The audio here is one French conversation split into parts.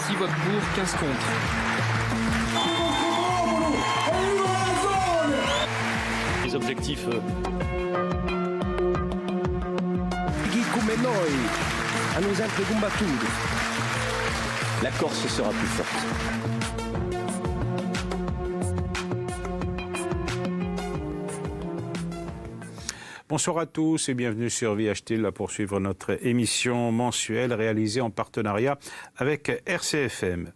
6 votes pour, 15 contre. Les objectifs... Chi come noi hanno sempre combattuto. La Corse sera plus forte. Bonsoir à tous et bienvenue sur VHT pour poursuivre notre émission mensuelle réalisée en partenariat avec RCFM.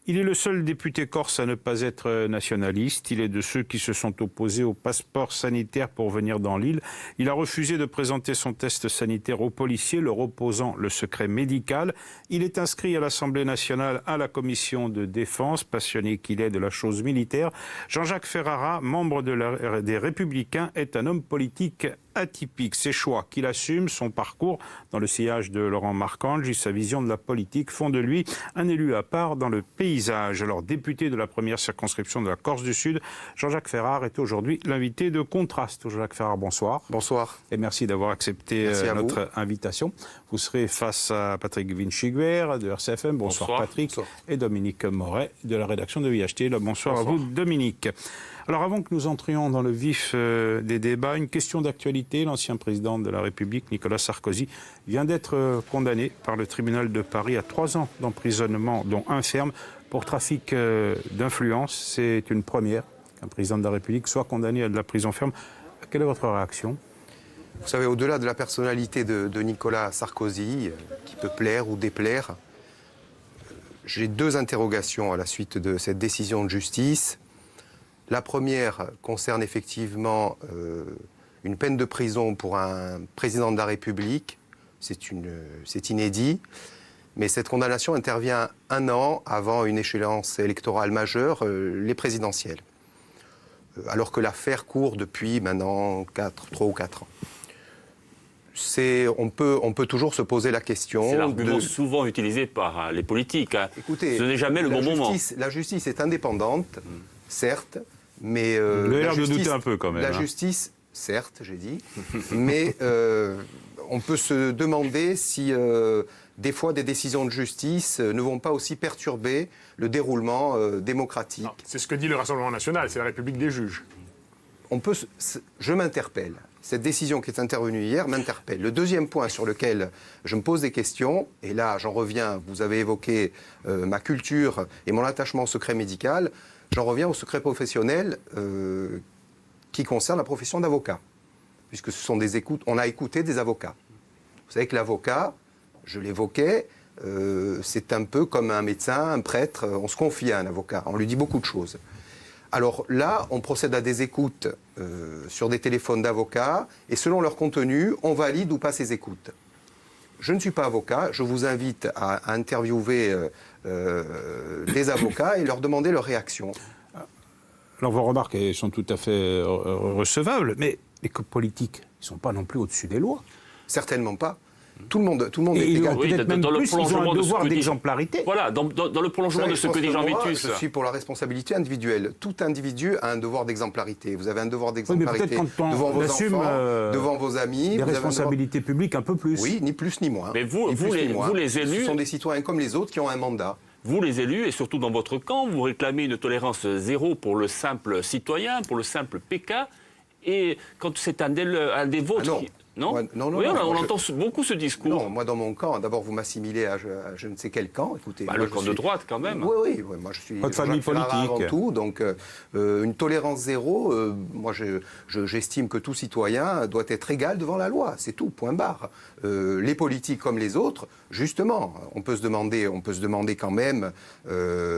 Il est le seul député corse à ne pas être nationaliste. Il est de ceux qui se sont opposés au passeport sanitaire pour venir dans l'île. Il a refusé de présenter son test sanitaire aux policiers, leur opposant le secret médical. Il est inscrit à l'Assemblée nationale à la commission de défense, passionné qu'il est de la chose militaire. Jean-Jacques Ferrara, membre des Républicains, est un homme politique atypique. Ses choix qu'il assume, son parcours dans le sillage de Laurent Marcangeli, sa vision de la politique font de lui un élu à part dans le paysage. Alors, député de la première circonscription de la Corse du Sud, Jean-Jacques Ferrara est aujourd'hui l'invité de Contraste. Jean-Jacques Ferrara, bonsoir. Bonsoir. Et merci d'avoir accepté notre invitation. Vous serez face à Patrick Vinciguer de RCFM. Bonsoir Patrick. Bonsoir. Et Dominique Moret de la rédaction de VHT. Bonsoir à vous Dominique. Alors avant que nous entrions dans le vif des débats, une question d'actualité. L'ancien président de la République, Nicolas Sarkozy, vient d'être condamné par le tribunal de Paris à 3 ans d'emprisonnement, dont 1 ferme, pour trafic d'influence. C'est une première qu'un président de la République soit condamné à de la prison ferme. Quelle est votre réaction ? Vous savez, au-delà de la personnalité de Nicolas Sarkozy, qui peut plaire ou déplaire, j'ai 2 interrogations à la suite de cette décision de justice. La première concerne effectivement une peine de prison pour un président de la République. C'est inédit. Mais cette condamnation intervient 1 an avant une échéance électorale majeure, les présidentielles. Alors que l'affaire court depuis maintenant 3 ou 4 ans. On peut toujours se poser la question... C'est l'argument souvent utilisé par les politiques. Hein. Écoutez, ce n'est jamais le bon moment. La justice est indépendante, certes, mais... vous avez l'air de douter un peu quand même. La justice, certes, j'ai dit, mais on peut se demander si des fois des décisions de justice ne vont pas aussi perturber le déroulement démocratique. C'est ce que dit le Rassemblement national, c'est la République des juges. Je m'interpelle. Cette décision qui est intervenue hier m'interpelle. Le deuxième point sur lequel je me pose des questions, et là j'en reviens, vous avez évoqué ma culture et mon attachement au secret médical, j'en reviens au secret professionnel qui concerne la profession d'avocat. Puisque ce sont des écoutes, on a écouté des avocats. Vous savez que l'avocat, je l'évoquais, c'est un peu comme un médecin, un prêtre, on se confie à un avocat, on lui dit beaucoup de choses. Alors là, on procède à des écoutes sur des téléphones d'avocats et selon leur contenu, on valide ou pas ces écoutes. Je ne suis pas avocat, je vous invite à interviewer des avocats et leur demander leur réaction. Alors vos remarques sont tout à fait recevables, mais les politiques ne sont pas non plus au-dessus des lois. Certainement pas. Tout le monde est égal. Oui, peut-être même plus, ils ont un devoir d'exemplarité. Voilà, dans le prolongement de ce que dit Jean Vitus. Je suis pour la responsabilité individuelle. Tout individu a un devoir d'exemplarité. Vous avez un devoir d'exemplarité devant vos enfants, devant vos amis. Des responsabilités publiques un peu plus. Oui, ni plus ni moins. Mais vous les élus... Ce sont des citoyens comme les autres qui ont un mandat. Vous, les élus, et surtout dans votre camp, vous réclamez une tolérance zéro pour le simple citoyen, pour le simple PK. Et quand c'est un des vôtres... Non, non, oui, on entend beaucoup ce discours. Non, moi dans mon camp, d'abord vous m'assimilez à je ne sais quel camp. Écoutez, le camp de droite quand même. Oui, moi je suis votre famille politique avant tout, donc une tolérance zéro. Moi j'estime que tout citoyen doit être égal devant la loi, c'est tout, point barre. Les politiques comme les autres, justement, on peut se demander quand même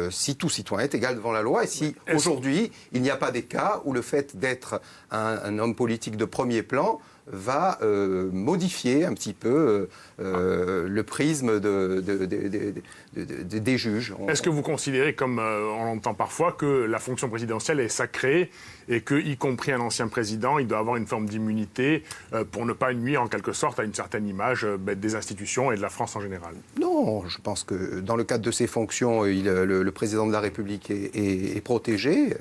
si tout citoyen est égal devant la loi et si aujourd'hui il n'y a pas des cas où le fait d'être un homme politique de premier plan va modifier un petit peu le prisme des juges. Est-ce que vous considérez, comme on l'entend parfois, que la fonction présidentielle est sacrée et que, y compris un ancien président, il doit avoir une forme d'immunité pour ne pas nuire en quelque sorte à une certaine image des institutions et de la France en général? Non, je pense que dans le cadre de ses fonctions, le président de la République est protégé.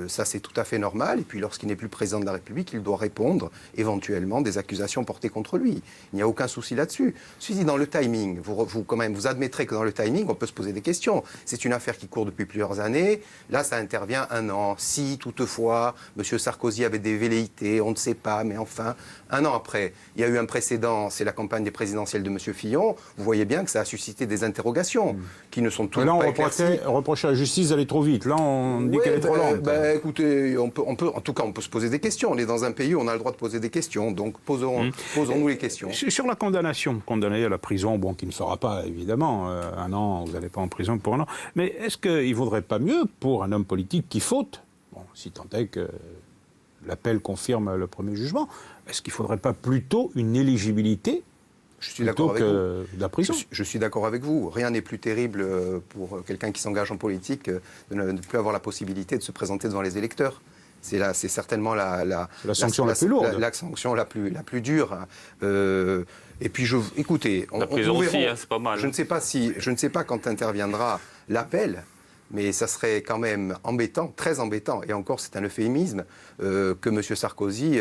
Ça, c'est tout à fait normal. Et puis, lorsqu'il n'est plus président de la République, il doit répondre éventuellement des accusations portées contre lui. Il n'y a aucun souci là-dessus. Ceci dit, dans le timing, vous admettrez que dans le timing, on peut se poser des questions. C'est une affaire qui court depuis plusieurs années. Là, ça intervient 1 an. Si, toutefois, M. Sarkozy avait des velléités, on ne sait pas, mais enfin, 1 an après, il y a eu un précédent, c'est la campagne des présidentielles de M. Fillon. Vous voyez bien que ça a suscité des interrogations qui ne sont toujours pas éclaircies. On reprochait à la justice d'aller trop vite. Là, on dit qu'elle est trop lente. Écoutez, en tout cas, on peut se poser des questions. On est dans un pays où on a le droit de poser des questions. Donc, posons-nous les questions. Sur la condamnation, condamné à la prison, bon, qui ne fera pas, évidemment, 1 an, vous n'allez pas en prison pour 1 an. Mais est-ce qu'il ne vaudrait pas mieux, pour un homme politique qui faute, bon, si tant est que l'appel confirme le premier jugement, est-ce qu'il ne faudrait pas plutôt une éligibilité plutôt que de la prison? Je suis d'accord avec vous. Rien n'est plus terrible pour quelqu'un qui s'engage en politique de ne plus avoir la possibilité de se présenter devant les électeurs. C'est certainement la sanction la plus lourde. La sanction la plus dure. Et puis, écoutez, la prison aussi, c'est pas mal. Je ne sais pas quand interviendra l'appel, mais ça serait quand même embêtant, très embêtant, et encore c'est un euphémisme, que M. Sarkozy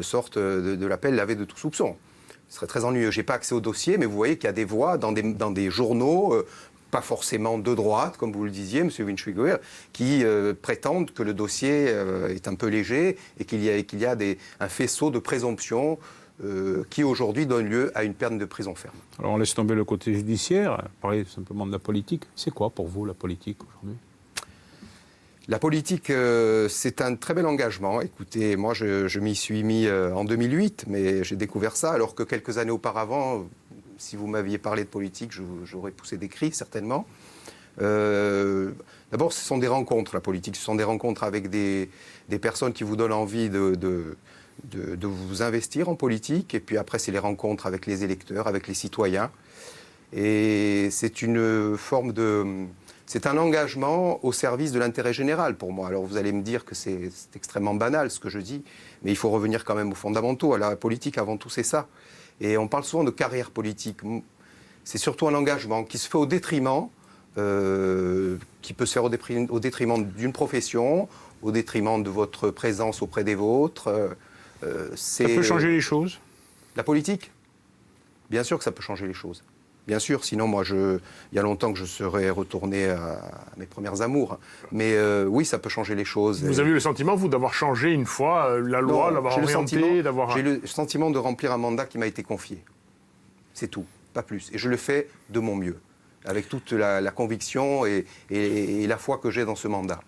sorte de l'appel lavé de tout soupçon. Ce serait très ennuyeux. Je n'ai pas accès au dossier, mais vous voyez qu'il y a des voix dans des journaux, pas forcément de droite, comme vous le disiez, M. Winschwiguer, qui prétendent que le dossier est un peu léger et qu'il y a un faisceau de présomptions qui aujourd'hui donne lieu à une peine de prison ferme. Alors on laisse tomber le côté judiciaire, parler simplement de la politique. C'est quoi pour vous la politique aujourd'hui ? La politique, c'est un très bel engagement. Écoutez, moi, je m'y suis mis en 2008, mais j'ai découvert ça alors que quelques années auparavant, si vous m'aviez parlé de politique, j'aurais poussé des cris, certainement. D'abord, ce sont des rencontres, la politique. Ce sont des rencontres avec des personnes qui vous donnent envie de vous investir en politique. Et puis après, c'est les rencontres avec les électeurs, avec les citoyens. Et c'est une forme de... C'est un engagement au service de l'intérêt général pour moi. Alors vous allez me dire que c'est extrêmement banal ce que je dis, mais il faut revenir quand même aux fondamentaux. À la politique, avant tout, c'est ça. Et on parle souvent de carrière politique. C'est surtout un engagement qui se fait au détriment, qui peut se faire au détriment d'une profession, au détriment de votre présence auprès des vôtres. Ça peut changer les choses ? La politique ? Bien sûr que ça peut changer les choses. Bien sûr, sinon, moi, il y a longtemps que je serais retourné à mes premières amours. Mais oui, ça peut changer les choses. Vous avez eu le sentiment, vous, d'avoir changé une fois la loi, l'avoir orientée, J'ai le sentiment de remplir un mandat qui m'a été confié. C'est tout, pas plus. Et je le fais de mon mieux, avec toute la conviction et la foi que j'ai dans ce mandat.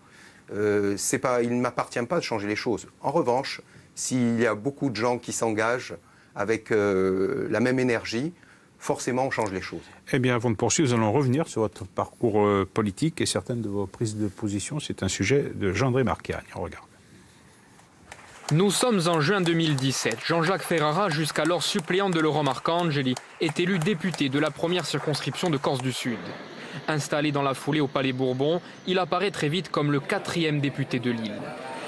Il ne m'appartient pas de changer les choses. En revanche, s'il y a beaucoup de gens qui s'engagent avec la même énergie, forcément, on change les choses. Eh bien, avant de poursuivre, nous allons revenir sur votre parcours politique et certaines de vos prises de position. C'est un sujet de Jean-André Marcagne. On regarde. Nous sommes en juin 2017. Jean-Jacques Ferrara, jusqu'alors suppléant de Laurent Marcangeli, est élu député de la première circonscription de Corse du Sud. Installé dans la foulée au Palais Bourbon, il apparaît très vite comme le 4e député de l'île.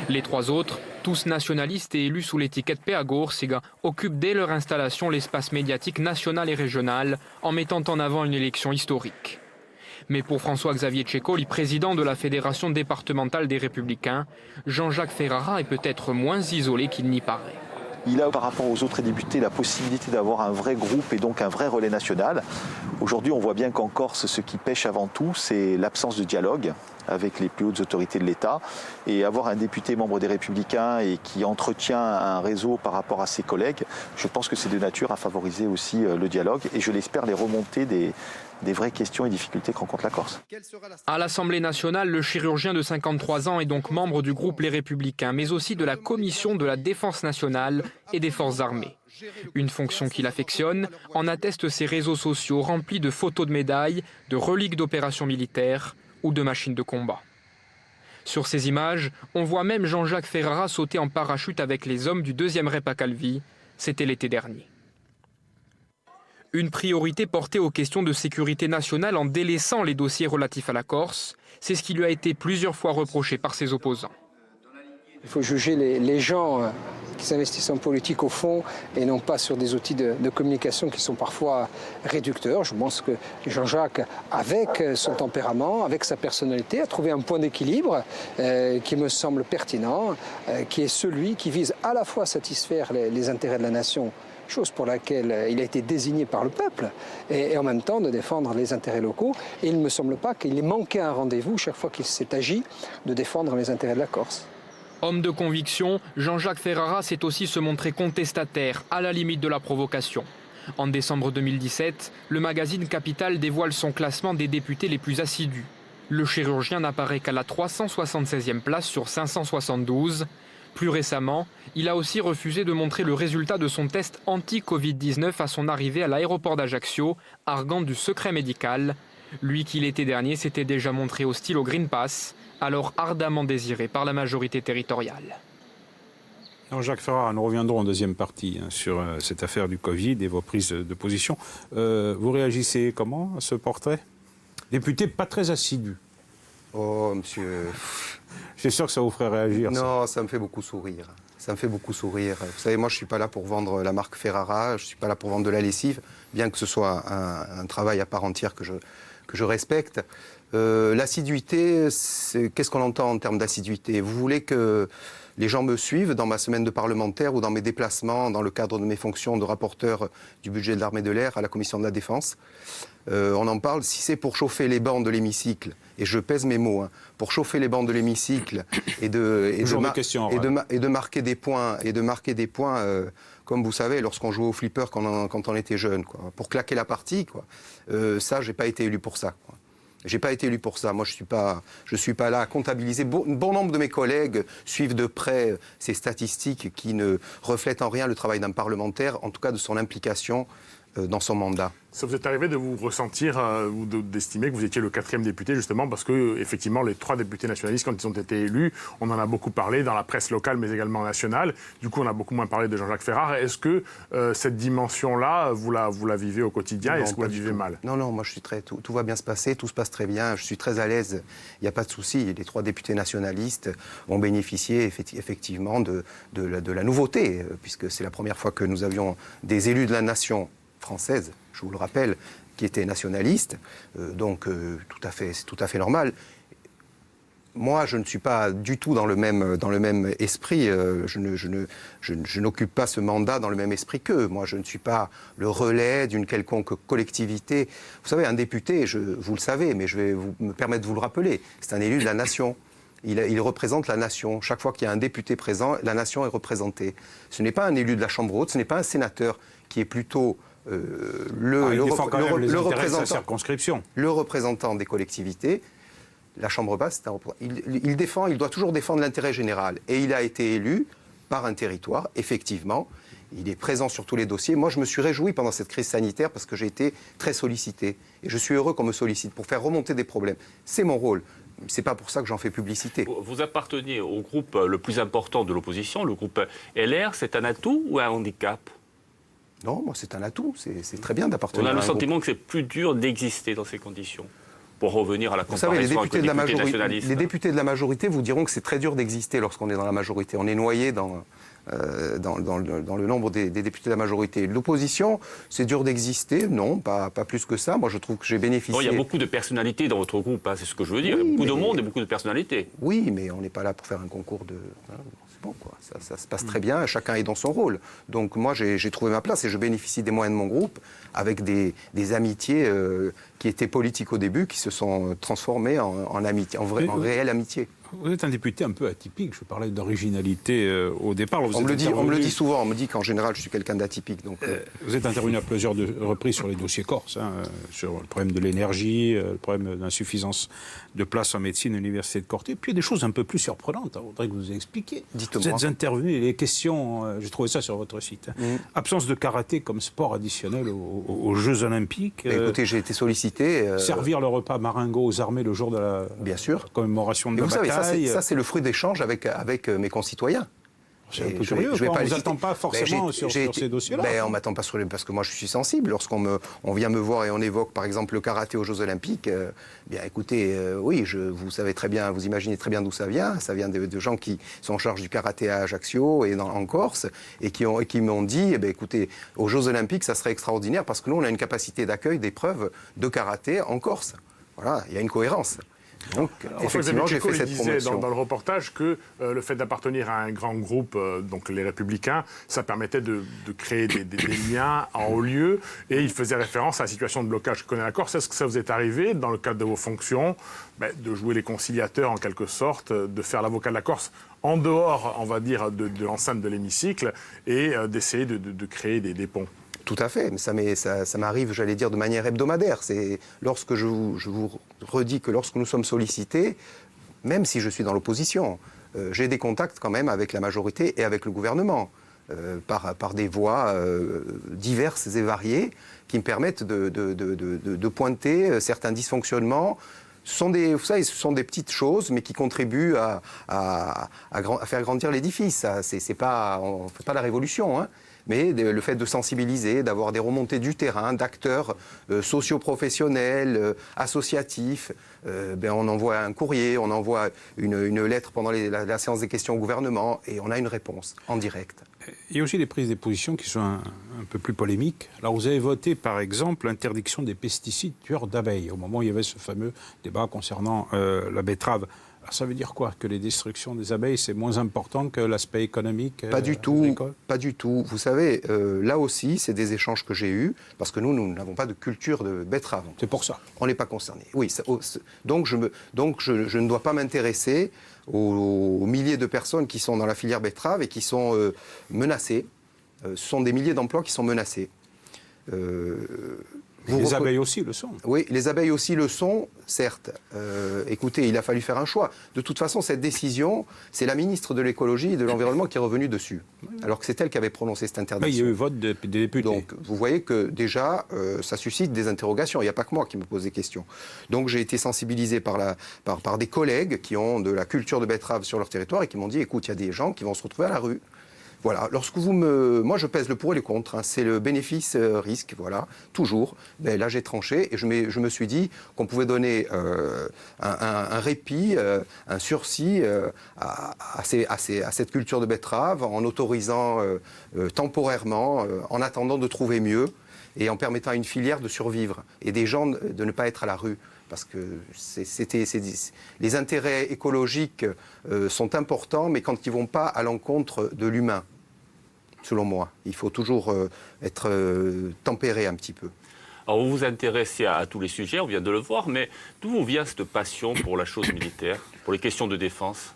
Les 3 autres, tous nationalistes et élus sous l'étiquette Peagorsiga, occupent dès leur installation l'espace médiatique national et régional en mettant en avant une élection historique. Mais pour François-Xavier Ceccoli, président de la Fédération départementale des Républicains, Jean-Jacques Ferrara est peut-être moins isolé qu'il n'y paraît. Il a par rapport aux autres députés la possibilité d'avoir un vrai groupe et donc un vrai relais national. Aujourd'hui, on voit bien qu'en Corse, ce qui pêche avant tout, c'est l'absence de dialogue avec les plus hautes autorités de l'État. Et avoir un député membre des Républicains et qui entretient un réseau par rapport à ses collègues, je pense que c'est de nature à favoriser aussi le dialogue et je l'espère les remontées des vraies questions et difficultés que rencontre la Corse. À l'Assemblée nationale, le chirurgien de 53 ans est donc membre du groupe Les Républicains, mais aussi de la Commission de la Défense nationale et des Forces armées. Une fonction qu'il affectionne, en attestent ses réseaux sociaux remplis de photos de médailles, de reliques d'opérations militaires ou de machines de combat. Sur ces images, on voit même Jean-Jacques Ferrara sauter en parachute avec les hommes du 2e Rep à Calvi. C'était l'été dernier. Une priorité portée aux questions de sécurité nationale en délaissant les dossiers relatifs à la Corse, c'est ce qui lui a été plusieurs fois reproché par ses opposants. Il faut juger les gens qui s'investissent en politique au fond et non pas sur des outils de communication qui sont parfois réducteurs. Je pense que Jean-Jacques, avec son tempérament, avec sa personnalité, a trouvé un point d'équilibre qui me semble pertinent, qui est celui qui vise à la fois à satisfaire les intérêts de la nation, chose pour laquelle il a été désigné par le peuple, et en même temps de défendre les intérêts locaux. Et il ne me semble pas qu'il ait manqué un rendez-vous chaque fois qu'il s'est agi de défendre les intérêts de la Corse. Homme de conviction, Jean-Jacques Ferrara sait aussi se montrer contestataire, à la limite de la provocation. En décembre 2017, le magazine Capital dévoile son classement des députés les plus assidus. Le chirurgien n'apparaît qu'à la 376e place sur 572. Plus récemment, il a aussi refusé de montrer le résultat de son test anti-Covid-19 à son arrivée à l'aéroport d'Ajaccio, arguant du secret médical. Lui qui l'été dernier s'était déjà montré hostile au Green Pass, alors ardemment désiré par la majorité territoriale. Jean-Jacques Ferrara, nous reviendrons en deuxième partie sur cette affaire du Covid et vos prises de position. Vous réagissez comment à ce portrait? Député pas très assidu. Oh, monsieur... Je suis sûr que ça vous ferait réagir. Non, ça me fait beaucoup sourire. Ça me fait beaucoup sourire. Vous savez, moi, je ne suis pas là pour vendre la marque Ferrara, je ne suis pas là pour vendre de la lessive, bien que ce soit un travail à part entière que je respecte. L'assiduité, qu'est-ce qu'on entend en termes d'assiduité? Vous voulez que les gens me suivent dans ma semaine de parlementaire ou dans mes déplacements dans le cadre de mes fonctions de rapporteur du budget de l'armée de l'air à la commission de la défense? On en parle, si c'est pour chauffer les bancs de l'hémicycle, et je pèse mes mots, pour chauffer les bancs de l'hémicycle et de marquer des points, comme vous savez, lorsqu'on jouait au flipper quand on était jeune, quoi, pour claquer la partie, quoi. Ça, j'ai pas été élu pour ça, quoi. J'ai pas été élu pour ça. Moi, je suis pas là à comptabiliser. Bon nombre de mes collègues suivent de près ces statistiques qui ne reflètent en rien le travail d'un parlementaire, en tout cas de son implication dans son mandat. Ça vous est arrivé de vous ressentir ou d'estimer que vous étiez le 4e député, justement, parce que, effectivement, les 3 députés nationalistes, quand ils ont été élus, on en a beaucoup parlé dans la presse locale, mais également nationale. Du coup, on a beaucoup moins parlé de Jean-Jacques Ferrara. Est-ce que cette dimension-là, vous la vivez au quotidien? Est-ce que vous la vivez mal? Non, moi, je suis tout va bien se passer, tout se passe très bien. Je suis très à l'aise. Il n'y a pas de souci. Les 3 députés nationalistes ont bénéficié, effectivement, de la nouveauté, puisque c'est la première fois que nous avions des élus de la nation française, je vous le rappelle, qui était nationaliste, donc c'est tout à fait normal. Moi, je ne suis pas du tout dans le même esprit, je n'occupe pas ce mandat dans le même esprit qu'eux. Moi, je ne suis pas le relais d'une quelconque collectivité. Vous savez, un député, vous le savez, mais je vais me permettre de vous le rappeler, c'est un élu de la nation. Il représente la nation. Chaque fois qu'il y a un député présent, la nation est représentée. Ce n'est pas un élu de la Chambre haute, ce n'est pas un sénateur qui est plutôt le représentant des collectivités. La Chambre basse, il doit toujours défendre l'intérêt général. Et il a été élu par un territoire, effectivement. Il est présent sur tous les dossiers. Moi, je me suis réjoui pendant cette crise sanitaire parce que j'ai été très sollicité. Et je suis heureux qu'on me sollicite pour faire remonter des problèmes. C'est mon rôle. C'est pas pour ça que j'en fais publicité. Vous apparteniez au groupe le plus important de l'opposition, le groupe LR. C'est un atout ou un handicap? Non, moi, c'est un atout. C'est très bien d'appartenir à un groupe. On a le sentiment que c'est plus dur d'exister dans ces conditions. Pour revenir à la comparaison avec les députés nationalistes. Les députés de la majorité vous diront que c'est très dur d'exister lorsqu'on est dans la majorité. On est noyé dans le nombre des députés de la majorité. L'opposition, c'est dur d'exister? Non, pas plus que ça. Moi, je trouve que j'ai bénéficié... Non, il y a beaucoup de personnalités dans votre groupe, c'est ce que je veux dire. Oui, il y a beaucoup de monde et beaucoup de personnalités. Oui, mais on n'est pas là pour faire un concours de... C'est bon, quoi. Ça se passe très bien, chacun est dans son rôle. Donc moi, j'ai trouvé ma place et je bénéficie des moyens de mon groupe avec des amitiés qui étaient politiques au début, qui se sont transformées en amitié, en réelle amitié. Vous êtes un député un peu atypique. Je parlais d'originalité au départ. On me le dit souvent. On me dit qu'en général, je suis quelqu'un d'atypique. Donc, vous êtes intervenu à plusieurs reprises sur les dossiers corses, sur le problème de l'énergie, le problème d'insuffisance de place en médecine à l'université de Corté. Puis il y a des choses un peu plus surprenantes. Je voudrais que vous nous expliquiez. Dites-moi. Vous êtes intervenu, les questions, j'ai trouvé ça sur votre site. Absence de karaté comme sport additionnel aux Jeux Olympiques. Écoutez, j'ai été sollicité. Servir le repas maringot aux armées le jour de la Bien sûr. commémoration de la bataille. Ça, c'est le fruit d'échanges avec mes concitoyens. C'est un peu curieux, on ne vous attend pas forcément sur ces dossiers-là. On ne m'attend pas sur les... Parce que moi, je suis sensible. Lorsqu'on vient me voir et on évoque, par exemple, le karaté aux Jeux Olympiques, bien écoutez, oui, vous savez très bien, vous imaginez très bien d'où ça vient. Ça vient de gens qui sont en charge du karaté à Ajaccio et en Corse, et qui m'ont dit, écoutez, aux Jeux Olympiques, ça serait extraordinaire parce que nous, on a une capacité d'accueil d'épreuves de karaté en Corse. Voilà, il y a une cohérence. Donc, effectivement, j'ai fait cette promotion. Dans le reportage que le fait d'appartenir à un grand groupe, donc les Républicains, ça permettait de créer des liens en haut lieu, et il faisait référence à la situation de blocage que connaît la Corse. Est-ce que ça vous est arrivé, dans le cadre de vos fonctions, de jouer les conciliateurs en quelque sorte, de faire l'avocat de la Corse en dehors, on va dire, de l'enceinte de l'hémicycle, et d'essayer de créer des ponts? Tout à fait, mais ça m'arrive, j'allais dire, de manière hebdomadaire. C'est lorsque je vous redis que lorsque nous sommes sollicités, même si je suis dans l'opposition, j'ai des contacts quand même avec la majorité et avec le gouvernement, par des voies diverses et variées qui me permettent de pointer certains dysfonctionnements. Vous savez, ce sont des petites choses, mais qui contribuent à faire grandir l'édifice. On ne fait pas la révolution, hein. Mais le fait de sensibiliser, d'avoir des remontées du terrain, d'acteurs socio-professionnels, associatifs, on envoie un courrier, on envoie une lettre pendant la séance des questions au gouvernement, et on a une réponse en direct. Il y a aussi des prises de position qui sont un peu plus polémiques. Alors vous avez voté par exemple l'interdiction des pesticides tueurs d'abeilles, au moment où il y avait ce fameux débat concernant la betterave. Alors ça veut dire quoi? Que les destructions des abeilles, c'est moins important que l'aspect économique? Pas du tout, pas du tout. Vous savez, là aussi, c'est des échanges que j'ai eus, parce que nous n'avons pas de culture de betterave. C'est pour ça. On n'est pas concernés. Oui, donc je ne dois pas m'intéresser aux milliers de personnes qui sont dans la filière betterave et qui sont menacées. Ce sont des milliers d'emplois qui sont menacés. Les abeilles aussi le sont. Oui, les abeilles aussi le sont, certes. Écoutez, il a fallu faire un choix. De toute façon, cette décision, c'est la ministre de l'écologie et de l'environnement qui est revenue dessus, alors que c'est elle qui avait prononcé cette interdiction. Il y a eu vote des députés. Donc, vous voyez que déjà, ça suscite des interrogations. Il n'y a pas que moi qui me pose des questions. Donc, j'ai été sensibilisé par des collègues qui ont de la culture de betterave sur leur territoire et qui m'ont dit, écoute, il y a des gens qui vont se retrouver à la rue. Voilà, moi je pèse le pour et le contre, hein. C'est le bénéfice-risque, voilà, toujours. Là j'ai tranché et je me suis dit qu'on pouvait donner un répit, un sursis à cette culture de betterave en autorisant temporairement, en attendant de trouver mieux et en permettant à une filière de survivre et des gens de ne pas être à la rue. Parce que les intérêts écologiques sont importants, mais quand ils ne vont pas à l'encontre de l'humain, selon moi. Il faut toujours être tempéré un petit peu. Alors vous vous intéressez à tous les sujets, on vient de le voir, mais d'où vous vient cette passion pour la chose militaire, pour les questions de défense?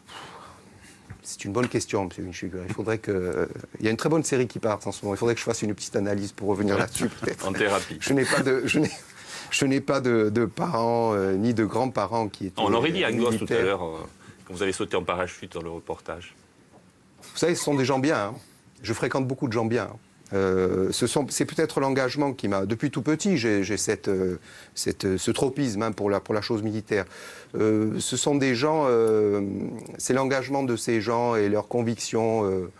C'est une bonne question, M. Winchig. Il faudrait que... Il y a une très bonne série qui part en ce moment. Il faudrait que je fasse une petite analyse pour revenir là-dessus, peut-être. En thérapie. Je n'ai pas de parents ni de grands-parents qui étaient On aurait dit à Gosse tout à l'heure, quand vous avez sauté en parachute dans le reportage. Vous savez, ce sont des gens bien. Hein. Je fréquente beaucoup de gens bien. C'est peut-être l'engagement qui m'a... Depuis tout petit, j'ai ce tropisme, hein, pour la chose militaire. Ce sont des gens... c'est l'engagement de ces gens et leurs convictions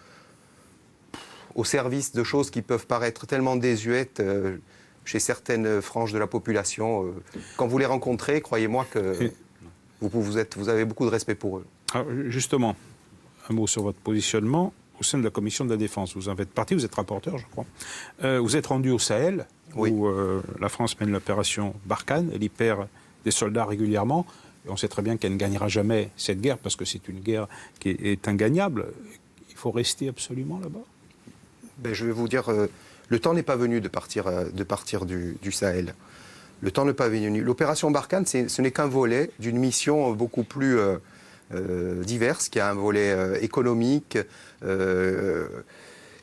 au service de choses qui peuvent paraître tellement désuètes... chez certaines franges de la population. Quand vous les rencontrez, croyez-moi que vous avez beaucoup de respect pour eux. Alors justement, un mot sur votre positionnement au sein de la Commission de la Défense. Vous en faites partie, vous êtes rapporteur, je crois. Vous êtes rendu au Sahel, oui, où la France mène l'opération Barkhane. Elle y perd des soldats régulièrement. Et on sait très bien qu'elle ne gagnera jamais cette guerre, parce que c'est une guerre qui est ingagnable. Il faut rester absolument là-bas. Je vais vous dire... le temps n'est pas venu de partir du Sahel. Le temps n'est pas venu. L'opération Barkhane, ce n'est qu'un volet d'une mission beaucoup plus diverse, qui a un volet économique,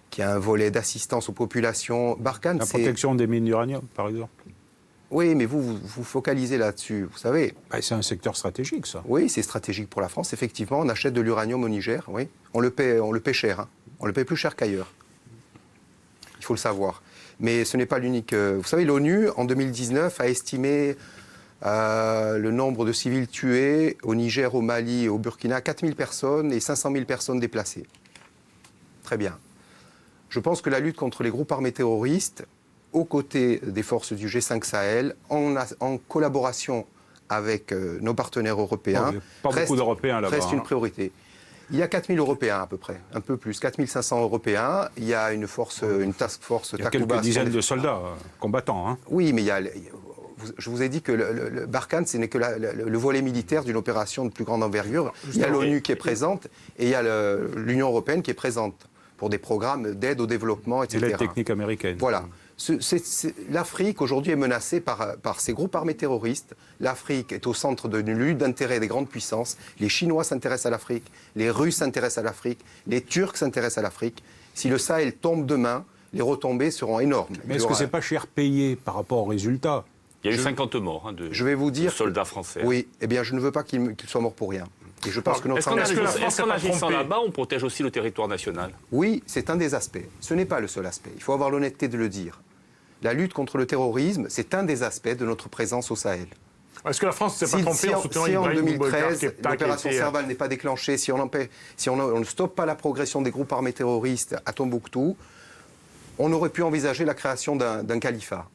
qui a un volet d'assistance aux populations. Barkhane, la protection des mines d'uranium, par exemple. Oui, mais vous focalisez là-dessus, vous savez. C'est un secteur stratégique, ça. Oui, c'est stratégique pour la France. Effectivement, on achète de l'uranium au Niger, oui. On le paie cher, hein. On le paie plus cher qu'ailleurs. Il faut le savoir. Mais ce n'est pas l'unique... Vous savez, l'ONU, en 2019, a estimé le nombre de civils tués au Niger, au Mali et au Burkina, 4 000 personnes et 500 000 personnes déplacées. Très bien. Je pense que la lutte contre les groupes armés terroristes, aux côtés des forces du G5 Sahel, en collaboration avec nos partenaires européens, reste une priorité. Il y a 4000 Européens à peu près, un peu plus, 4500 Européens. Il y a une task force Takuba. Il y a quelques dizaines de soldats combattants. Hein. Oui, mais je vous ai dit que le Barkhane, ce n'est que le volet militaire d'une opération de plus grande envergure. Il y a l'ONU qui est présente et il y a l'Union européenne qui est présente pour des programmes d'aide au développement, etc. Et l'aide technique américaine. Voilà. L'Afrique, aujourd'hui, est menacée par ces groupes armés terroristes. L'Afrique est au centre d'une lutte d'intérêt des grandes puissances. Les Chinois s'intéressent à l'Afrique, les Russes s'intéressent à l'Afrique, les Turcs s'intéressent à l'Afrique. Si le Sahel tombe demain, les retombées seront énormes. Mais est-ce que ce n'est pas cher payé par rapport aux résultats ? Il y a eu 50 morts de soldats français. Oui, eh bien je ne veux pas qu'ils soient morts pour rien. Et je pense que notre est-ce qu'en agissant là-bas, on protège aussi le territoire national ? Oui, c'est un des aspects. Ce n'est pas le seul aspect. Il faut avoir l'honnêteté de le dire. La lutte contre le terrorisme, c'est un des aspects de notre présence au Sahel. Est-ce que la France ne s'est pas trompée en soutenant Ibrahim Boubacar Keïta ? Si en 2013, l'opération Serval n'est pas déclenchée, si on ne stoppe pas la progression des groupes armés terroristes à Tombouctou, on aurait pu envisager la création d'un califat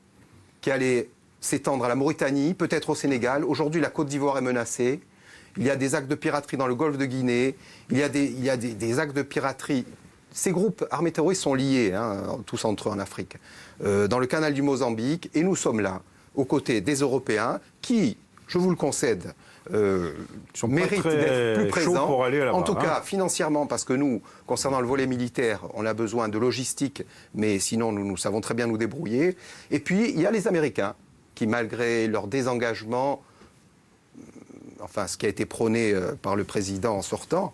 qui allait s'étendre à la Mauritanie, peut-être au Sénégal. Aujourd'hui, la Côte d'Ivoire est menacée. Il y a des actes de piraterie dans le golfe de Guinée. Il y a des actes de piraterie. Ces groupes armés terroristes sont liés, tous entre eux en Afrique, dans le canal du Mozambique. Et nous sommes là, aux côtés des Européens, qui, je vous le concède, méritent d'être plus présents. Pour aller en tout cas, financièrement, parce que nous, concernant le volet militaire, on a besoin de logistique, mais sinon, nous savons très bien nous débrouiller. Et puis, il y a les Américains, qui, malgré leur désengagement, enfin, ce qui a été prôné par le président en sortant,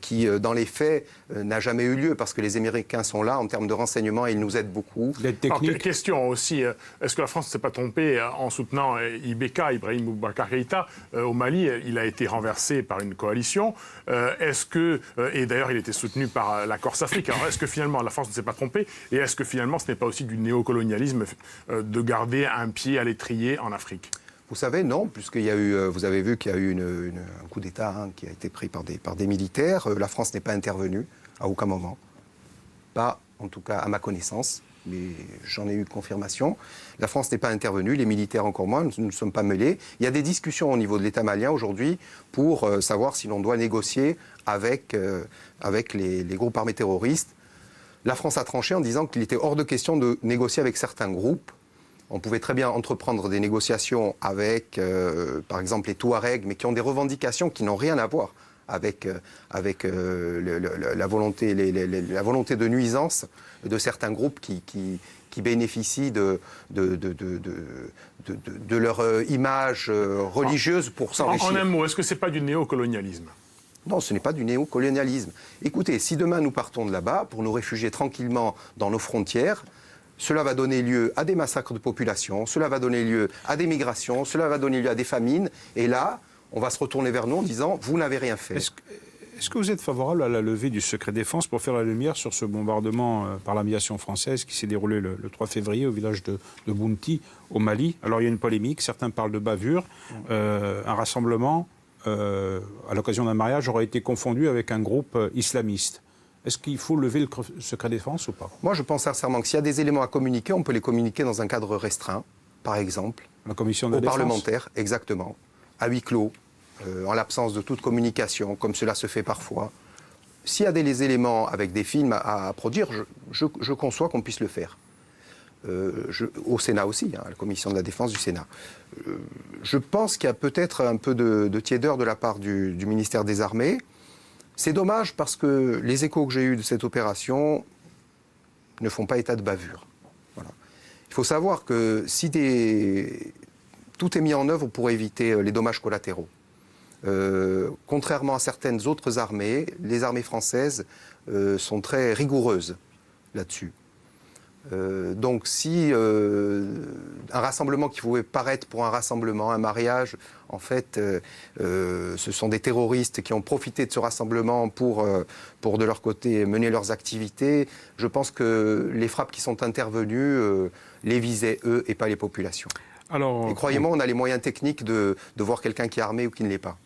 qui, dans les faits, n'a jamais eu lieu, parce que les Américains sont là en termes de renseignement et ils nous aident beaucoup. Alors, question aussi, est-ce que la France ne s'est pas trompée en soutenant Ibrahim Boubacar Keïta au Mali? Il a été renversé par une coalition. Et d'ailleurs, il était soutenu par la Corse-Afrique. Alors, est-ce que finalement, la France ne s'est pas trompée? Et est-ce que finalement, ce n'est pas aussi du néocolonialisme de garder un pied à l'étrier en Afrique? Vous savez, non, puisqu'il y a eu, vous avez vu qu'il y a eu un coup d'État qui a été pris par des militaires. La France n'est pas intervenue à aucun moment. Pas, en tout cas, à ma connaissance, mais j'en ai eu confirmation. La France n'est pas intervenue, les militaires encore moins, nous ne sommes pas mêlés. Il y a des discussions au niveau de l'État malien aujourd'hui pour savoir si l'on doit négocier avec les groupes armés terroristes. La France a tranché en disant qu'il était hors de question de négocier avec certains groupes. On pouvait très bien entreprendre des négociations avec, par exemple, les Touaregs, mais qui ont des revendications qui n'ont rien à voir avec la volonté de nuisance de certains groupes qui bénéficient de leur image religieuse pour s'enrichir. En un mot, est-ce que ce n'est pas du néocolonialisme ? Non, ce n'est pas du néocolonialisme. Écoutez, si demain nous partons de là-bas pour nous réfugier tranquillement dans nos frontières, cela va donner lieu à des massacres de population, cela va donner lieu à des migrations, cela va donner lieu à des famines. Et là, on va se retourner vers nous en disant « vous n'avez rien fait ». Est-ce que vous êtes favorable à la levée du secret défense pour faire la lumière sur ce bombardement par l'aviation française qui s'est déroulé le 3 février au village de Bounti, au Mali? Alors il y a une polémique, certains parlent de bavure. Un rassemblement, à l'occasion d'un mariage, aurait été confondu avec un groupe islamiste. Est-ce qu'il faut lever le secret défense ou pas? Moi, je pense sincèrement que s'il y a des éléments à communiquer, on peut les communiquer dans un cadre restreint, par exemple. La commission de la défense. Aux parlementaires, exactement. À huis clos, en l'absence de toute communication, comme cela se fait parfois. S'il y a des éléments avec des films à produire, je conçois qu'on puisse le faire. Au Sénat aussi, à la commission de la défense du Sénat. Je pense qu'il y a peut-être un peu de tiédeur de la part du ministère des Armées. C'est dommage parce que les échos que j'ai eus de cette opération ne font pas état de bavure. Voilà. Il faut savoir que si tout est mis en œuvre pour éviter les dommages collatéraux. Contrairement à certaines autres armées, les armées françaises sont très rigoureuses là-dessus. Donc si un rassemblement qui pouvait paraître pour un rassemblement, un mariage, en fait, ce sont des terroristes qui ont profité de ce rassemblement pour de leur côté mener leurs activités, je pense que les frappes qui sont intervenues les visaient eux et pas les populations. Alors, et croyez-moi, on a les moyens techniques de voir quelqu'un qui est armé ou qui ne l'est pas.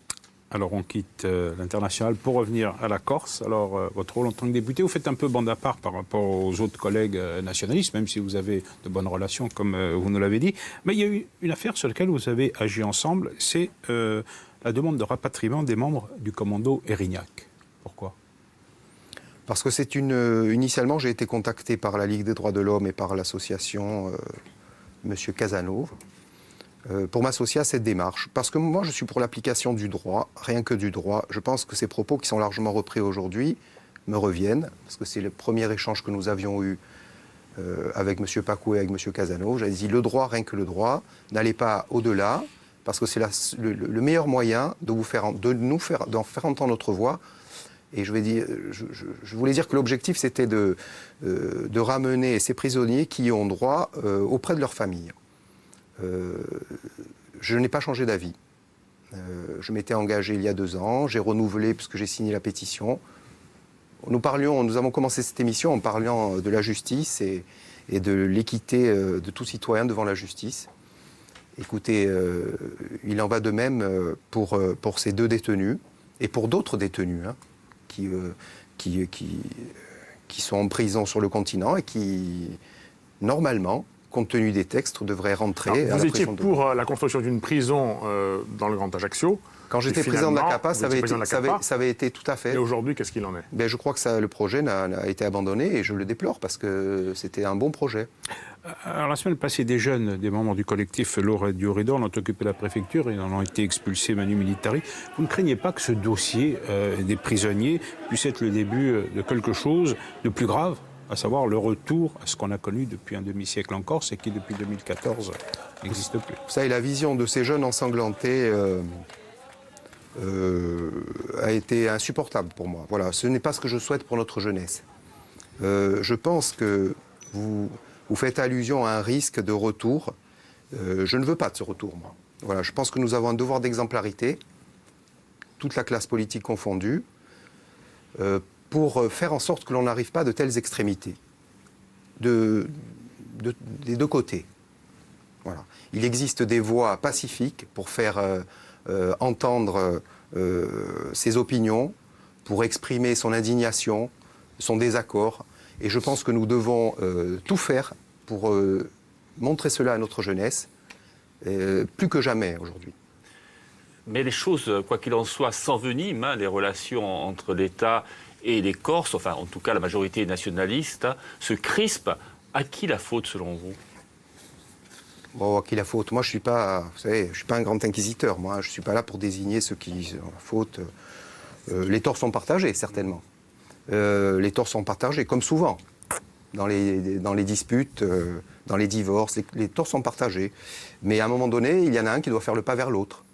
Alors on quitte l'international pour revenir à la Corse. Alors votre rôle en tant que député, vous faites un peu bande à part par rapport aux autres collègues nationalistes, même si vous avez de bonnes relations comme vous nous l'avez dit. Mais il y a eu une affaire sur laquelle vous avez agi ensemble, c'est la demande de rapatriement des membres du commando Erignac. Pourquoi ? Parce que c'est initialement, j'ai été contacté par la Ligue des droits de l'homme et par l'association M. Casanova pour m'associer à cette démarche. Parce que moi, je suis pour l'application du droit, rien que du droit. Je pense que ces propos qui sont largement repris aujourd'hui me reviennent, parce que c'est le premier échange que nous avions eu avec M. Pacou et avec M. Casanova. J'avais dit, le droit, rien que le droit, n'allez pas au-delà, parce que c'est le meilleur moyen d'en faire entendre notre voix. Et je voulais dire que l'objectif, c'était de ramener ces prisonniers qui ont droit auprès de leur famille. Je n'ai pas changé d'avis. Je m'étais engagé il y a 2 ans, j'ai renouvelé puisque j'ai signé la pétition. Nous avons commencé cette émission en parlant de la justice et de l'équité de tout citoyen devant la justice. Écoutez, il en va de même pour ces 2 détenus et pour d'autres détenus qui sont en prison sur le continent et qui, normalement, compte tenu des textes, devraient rentrer à la prison. Vous étiez pour la construction d'une prison dans le Grand Ajaccio. Quand j'étais président de la CAPA, ça avait été tout à fait. Et aujourd'hui, qu'est-ce qu'il en est ? Je crois que le projet a été abandonné et je le déplore parce que c'était un bon projet. Alors la semaine passée, des jeunes, des membres du collectif L'Ore du Oridor ont occupé la préfecture et en ont été expulsés manu militari. Vous ne craignez pas que ce dossier des prisonniers puisse être le début de quelque chose de plus grave, à savoir le retour à ce qu'on a connu depuis un demi-siècle en Corse et qui, depuis 2014, n'existe plus. Vous savez, la vision de ces jeunes ensanglantés a été insupportable pour moi. Voilà, ce n'est pas ce que je souhaite pour notre jeunesse. Je pense que vous faites allusion à un risque de retour. Je ne veux pas de ce retour, moi. Voilà, je pense que nous avons un devoir d'exemplarité, toute la classe politique confondue, pour faire en sorte que l'on n'arrive pas à de telles extrémités, des 2 côtés. Voilà. Il existe des voies pacifiques pour faire entendre ses opinions, pour exprimer son indignation, son désaccord. Et je pense que nous devons tout faire pour montrer cela à notre jeunesse, plus que jamais aujourd'hui. Mais les choses, quoi qu'il en soit, s'enveniment, les relations entre l'État et les Corses, enfin en tout cas la majorité nationaliste, se crispent. À qui la faute selon vous ? Bon, à qui la faute ? Moi, je suis pas, vous savez, je suis pas un grand inquisiteur. Moi, je suis pas là pour désigner ceux qui ont la faute. Les torts sont partagés, certainement. Les torts sont partagés, comme souvent, dans les disputes, dans les divorces. Les torts sont partagés. Mais à un moment donné, il y en a un qui doit faire le pas vers l'autre.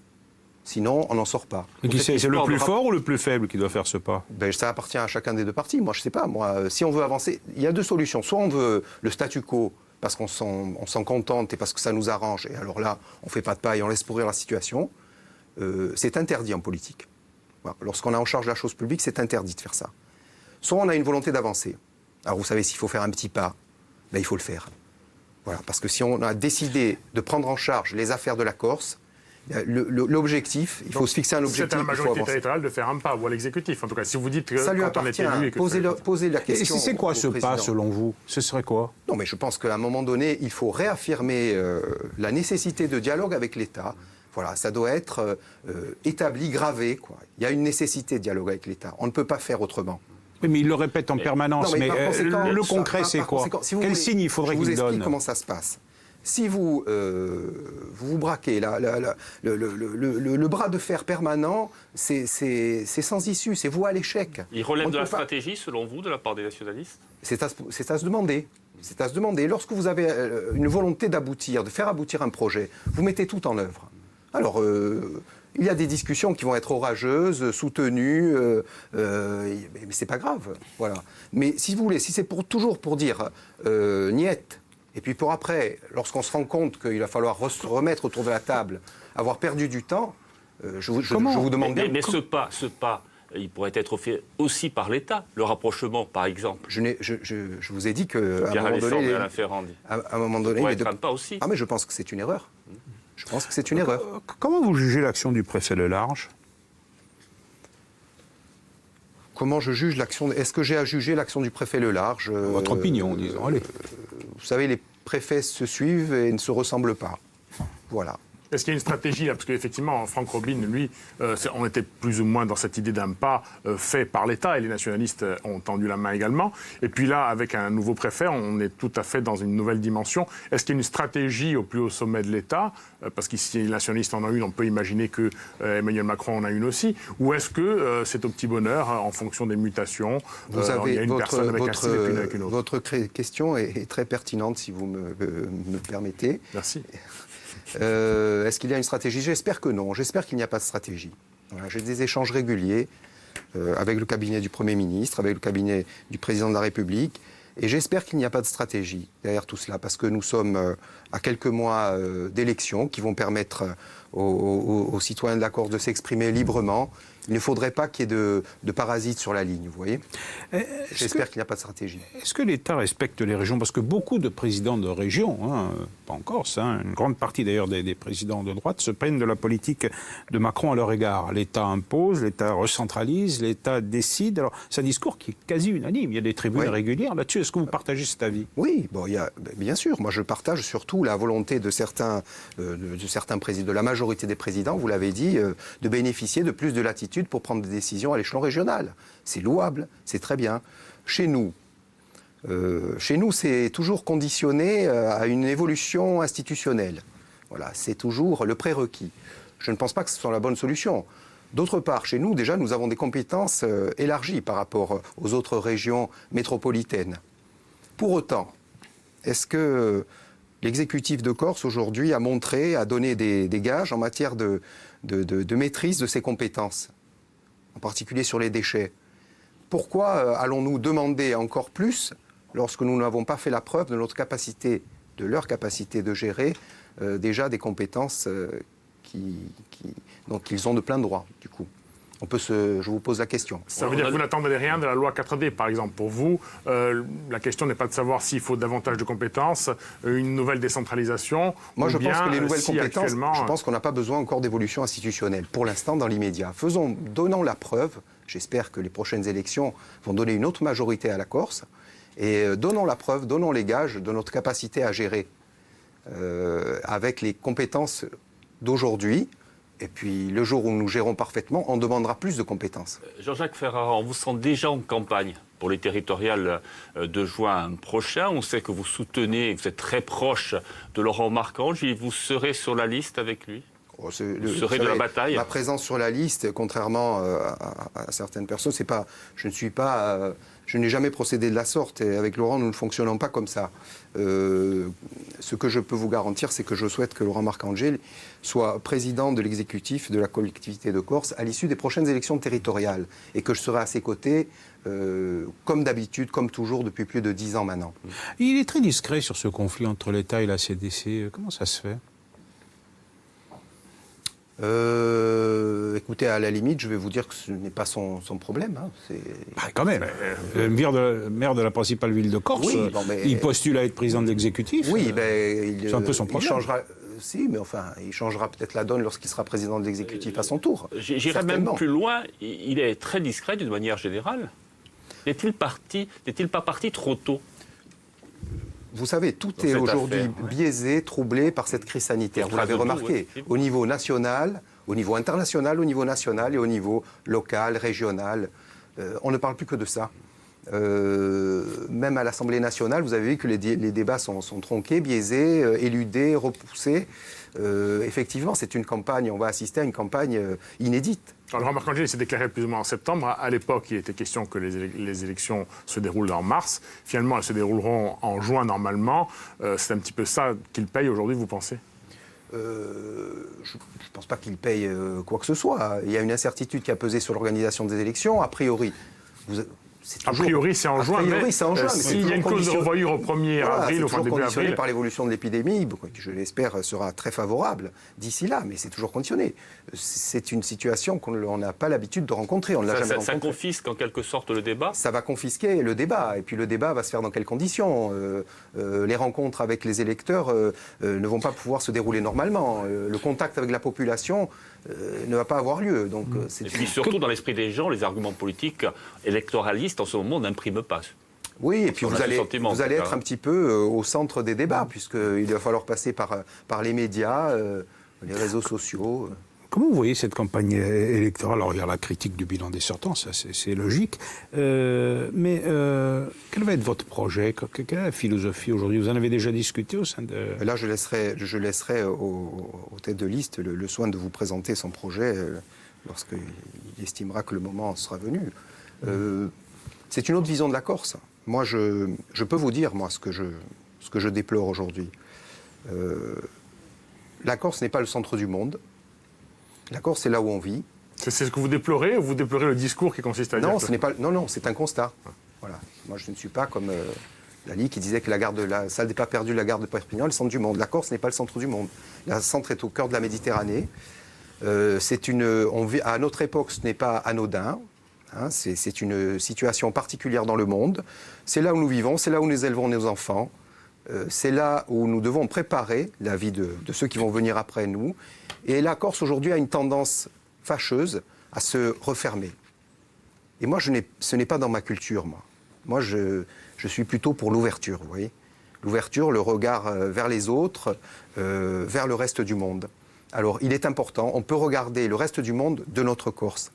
Sinon, on n'en sort pas. C'est le plus fort ou le plus faible qui doit faire ce pas ? Ça appartient à chacun des 2 parties. Moi, je ne sais pas. Moi, si on veut avancer, il y a 2 solutions. Soit on veut le statu quo parce qu'on s'en contente et parce que ça nous arrange. Et alors là, on ne fait pas de pas et on laisse pourrir la situation. C'est interdit en politique. Voilà. Lorsqu'on a en charge la chose publique, c'est interdit de faire ça. Soit on a une volonté d'avancer. Alors vous savez, s'il faut faire un petit pas, il faut le faire. Voilà. Parce que si on a décidé de prendre en charge les affaires de la Corse, l'objectif, il faut se fixer un objectif. C'est à la majorité territoriale de faire un pas, ou à l'exécutif. En tout cas, si vous dites que ça lui quand on est élu... Et que posez la question. Et c'est quoi ce pas, selon vous ? Ce serait quoi ? Non, mais je pense qu'à un moment donné, il faut réaffirmer la nécessité de dialogue avec l'État. Voilà, ça doit être établi, gravé, quoi. Il y a une nécessité de dialogue avec l'État. On ne peut pas faire autrement. Oui, mais il le répète en permanence. Mais le concret, c'est quoi ? Quel signe il faudrait qu'il donne ? Je vous explique comment ça se passe. Si vous vous braquez, le bras de fer permanent, c'est sans issue, c'est vous à l'échec. Il relève de la stratégie, selon vous, de la part des nationalistes ? C'est à se demander. C'est à se demander. Lorsque vous avez une volonté d'aboutir, de faire aboutir un projet, vous mettez tout en œuvre. Alors, il y a des discussions qui vont être orageuses, soutenues, mais c'est pas grave. Voilà. Mais si vous voulez, si c'est toujours pour dire niette, et puis pour après, lorsqu'on se rend compte qu'il va falloir remettre autour de la table, avoir perdu du temps, je vous demande bien... Mais ce pas, il pourrait être fait aussi par l'État, le rapprochement, par exemple. Je vous ai dit qu'à un moment donné... pourrait être un pas aussi. Ah, mais je pense que c'est une erreur. Je pense que c'est une erreur. Comment vous jugez l'action du préfet Le Large ? Comment je juge l'action? Est-ce que j'ai à juger l'action du préfet Le Large? Votre opinion, disons. Allez. Vous savez, les préfets se suivent et ne se ressemblent pas. Voilà. Est-ce qu'il y a une stratégie là? Parce qu'effectivement, Franck Robin, lui, on était plus ou moins dans cette idée d'un pas fait par l'État, et les nationalistes ont tendu la main également. Et puis là, avec un nouveau préfet, on est tout à fait dans une nouvelle dimension. Est-ce qu'il y a une stratégie au plus haut sommet de l'État? Parce qu'ici, les nationalistes en ont une, on peut imaginer que Emmanuel Macron en a une aussi. Ou est-ce que c'est au petit bonheur, en fonction des mutations, il y a une personne avec un style et puis avec une autre? Votre question est très pertinente, si vous me permettez. Merci. Est-ce qu'il y a une stratégie? J'espère que non. J'espère qu'il n'y a pas de stratégie. Voilà, j'ai des échanges réguliers avec le cabinet du Premier ministre, avec le cabinet du Président de la République, et j'espère qu'il n'y a pas de stratégie derrière tout cela, parce que nous sommes à quelques mois d'élections qui vont permettre aux citoyens de la Corse de s'exprimer librement. Il ne faudrait pas qu'il y ait de parasites sur la ligne, vous voyez. J'espère qu'il n'y a pas de stratégie. Est-ce que l'État respecte les régions? Parce que beaucoup de présidents de régions, pas en Corse, une grande partie d'ailleurs des présidents de droite, se plaignent de la politique de Macron à leur égard. L'État impose, l'État recentralise, l'État décide. Alors, c'est un discours qui est quasi unanime. Il y a des tribunes régulières là-dessus. Est-ce que vous partagez cet avis? Oui, bien sûr. Moi, je partage surtout la volonté de certains présidents, de la majorité des présidents, vous l'avez dit, de bénéficier de plus de latitude pour prendre des décisions à l'échelon régional. C'est louable, c'est très bien. Chez nous, c'est toujours conditionné à une évolution institutionnelle. Voilà, c'est toujours le prérequis. Je ne pense pas que ce soit la bonne solution. D'autre part, chez nous, déjà, nous avons des compétences élargies par rapport aux autres régions métropolitaines. Pour autant, est-ce que l'exécutif de Corse, aujourd'hui, a donné des gages en matière de maîtrise de ses compétences, en particulier sur les déchets? Pourquoi allons-nous demander encore plus lorsque nous n'avons pas fait la preuve de leur capacité de gérer déjà des compétences dont ils ont de plein droit, du coup? Je vous pose la question. Ça veut dire que vous n'attendez rien de la loi 4D, par exemple. Pour vous, la question n'est pas de savoir s'il faut davantage de compétences, une nouvelle décentralisation. Moi, je pense que les nouvelles compétences, actuellement... je pense qu'on n'a pas besoin encore d'évolution institutionnelle, pour l'instant, dans l'immédiat. Donnons la preuve, j'espère que les prochaines élections vont donner une autre majorité à la Corse, et donnons la preuve, donnons les gages de notre capacité à gérer avec les compétences d'aujourd'hui. Et puis, le jour où nous gérons parfaitement, on demandera plus de compétences. Jean-Jacques Ferrara, on vous sent déjà en campagne pour les territoriales de juin prochain. On sait que vous soutenez, vous êtes très proche de Laurent Marcangeli, et vous serez sur la liste avec lui? Vous serez de la bataille? Ma présence sur la liste, contrairement à certaines personnes, je n'ai jamais procédé de la sorte. Et avec Laurent, nous ne fonctionnons pas comme ça. Ce que je peux vous garantir, c'est que je souhaite que Laurent Marcangeli soit président de l'exécutif de la collectivité de Corse à l'issue des prochaines élections territoriales. Et que je serai à ses côtés, comme d'habitude, comme toujours, depuis plus de 10 ans maintenant. Il est très discret sur ce conflit entre l'État et la CDC. Comment ça se fait? Écoutez, à la limite, je vais vous dire que ce n'est pas son problème. Quand même. Le maire de la principale ville de Corse, il postule à être président de l'exécutif. Oui, c'est un peu son problème. Il changera peut-être la donne lorsqu'il sera président de l'exécutif à son tour. J'irai même plus loin. Il est très discret d'une manière générale. N'est-il pas parti trop tôt? Vous savez, tout est aujourd'hui biaisé, troublé par cette crise sanitaire. Vous l'avez remarqué, au niveau national, au niveau international, au niveau national et au niveau local, régional. On ne parle plus que de ça. Même à l'Assemblée nationale, vous avez vu que les débats sont tronqués, biaisés, éludés, repoussés. Effectivement, c'est une campagne, on va assister à une campagne inédite. Alors, Laurent Marcangeli s'est déclaré plus ou moins en septembre. À l'époque, il était question que les élections se déroulent en mars. Finalement, elles se dérouleront en juin normalement. C'est un petit peu ça qu'il paye aujourd'hui, vous pensez? Je ne pense pas qu'il paye quoi que ce soit. Il y a une incertitude qui a pesé sur l'organisation des élections. A priori, A priori, c'est en juin. Mais s'il y a une clause de revoyure au 1er avril, au fin début avril, par l'évolution de l'épidémie, qui, je l'espère, sera très favorable d'ici là, mais c'est toujours conditionné. C'est une situation qu'on n'a pas l'habitude de rencontrer. On ne l'a jamais rencontrée. Ça confisque en quelque sorte le débat? Ça va confisquer le débat. Et puis le débat va se faire dans quelles conditions? Les rencontres avec les électeurs ne vont pas pouvoir se dérouler normalement. Le contact avec la population ne va pas avoir lieu. Donc, et puis surtout, dans l'esprit des gens, les arguments politiques électoralistes, en ce moment, n'impriment pas. Oui, et puis vous allez être un petit peu au centre des débats, puisqu'il va falloir passer par les médias, les réseaux sociaux. Comment vous voyez cette campagne électorale? Alors, il y a la critique du bilan des sortants, ça c'est logique. Mais quel va être votre projet? Quelle est la philosophie aujourd'hui? Vous en avez déjà discuté au sein de... Là, je laisserai aux têtes de liste le soin de vous présenter son projet lorsqu'il estimera que le moment sera venu. C'est une autre vision de la Corse. Moi, je peux vous dire, moi, ce que je déplore aujourd'hui. La Corse n'est pas le centre du monde. La Corse, c'est là où on vit. C'est ce que vous déplorez, ou vous déplorez le discours qui consiste à dire non, ce n'est pas. Non, c'est un constat. Voilà. Moi, je ne suis pas comme Lali qui disait que la salle n'est pas perdue, la gare de Perpignan, le centre du monde. La Corse n'est pas le centre du monde. Le centre est au cœur de la Méditerranée. À notre époque, ce n'est pas anodin. Hein, c'est une situation particulière dans le monde. C'est là où nous vivons, c'est là où nous élevons nos enfants. C'est là où nous devons préparer la vie de ceux qui vont venir après nous. Et la Corse, aujourd'hui, a une tendance fâcheuse à se refermer. Et moi, ce n'est pas dans ma culture, moi. Moi, je suis plutôt pour l'ouverture, vous voyez. L'ouverture, le regard vers les autres, vers le reste du monde. Alors, il est important, on peut regarder le reste du monde de notre Corse.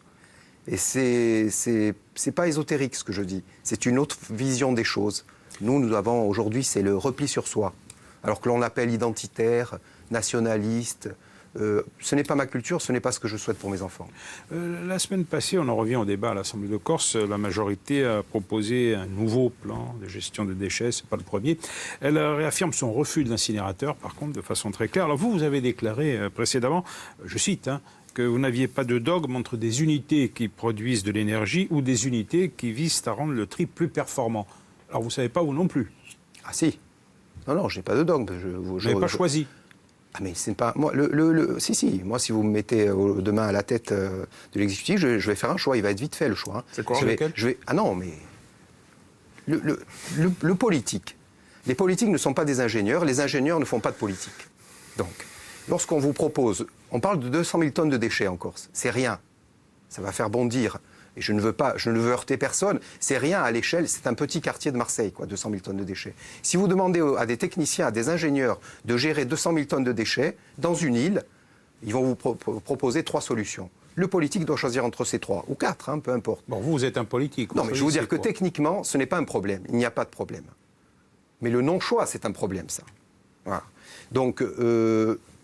Et c'est pas ésotérique, ce que je dis. C'est une autre vision des choses. Nous avons, aujourd'hui, c'est le repli sur soi. Alors que l'on l'appelle identitaire, nationaliste... ce n'est pas ma culture, ce n'est pas ce que je souhaite pour mes enfants. La semaine passée, on en revient au débat à l'Assemblée de Corse, la majorité a proposé un nouveau plan de gestion des déchets, ce n'est pas le premier. Elle réaffirme son refus de l'incinérateur, par contre, de façon très claire. Alors vous avez déclaré précédemment, je cite, que vous n'aviez pas de dogme entre des unités qui produisent de l'énergie ou des unités qui visent à rendre le tri plus performant. Alors vous ne savez pas, vous non plus? Ah si. Non, je n'ai pas de dogme. Vous n'avez pas choisi? Ah mais c'est pas moi si moi si vous me mettez demain à la tête de l'exécutif, je vais faire un choix, il va être vite fait le choix. Hein. C'est quoi? Ah non mais le politique. Les politiques ne sont pas des ingénieurs, les ingénieurs ne font pas de politique. Donc lorsqu'on vous propose, on parle de 200 000 tonnes de déchets en Corse, c'est rien. Ça va faire bondir. Et je ne veux heurter personne, c'est rien à l'échelle, c'est un petit quartier de Marseille, quoi, 200 000 tonnes de déchets. Si vous demandez à des techniciens, à des ingénieurs de gérer 200 000 tonnes de déchets dans une île, ils vont vous proposer 3 solutions. Le politique doit choisir entre ces 3, ou 4, peu importe. Bon, vous êtes un politique. Non, mais je vais vous dire que techniquement, ce n'est pas un problème, il n'y a pas de problème. Mais le non-choix, c'est un problème, ça. Voilà. Donc,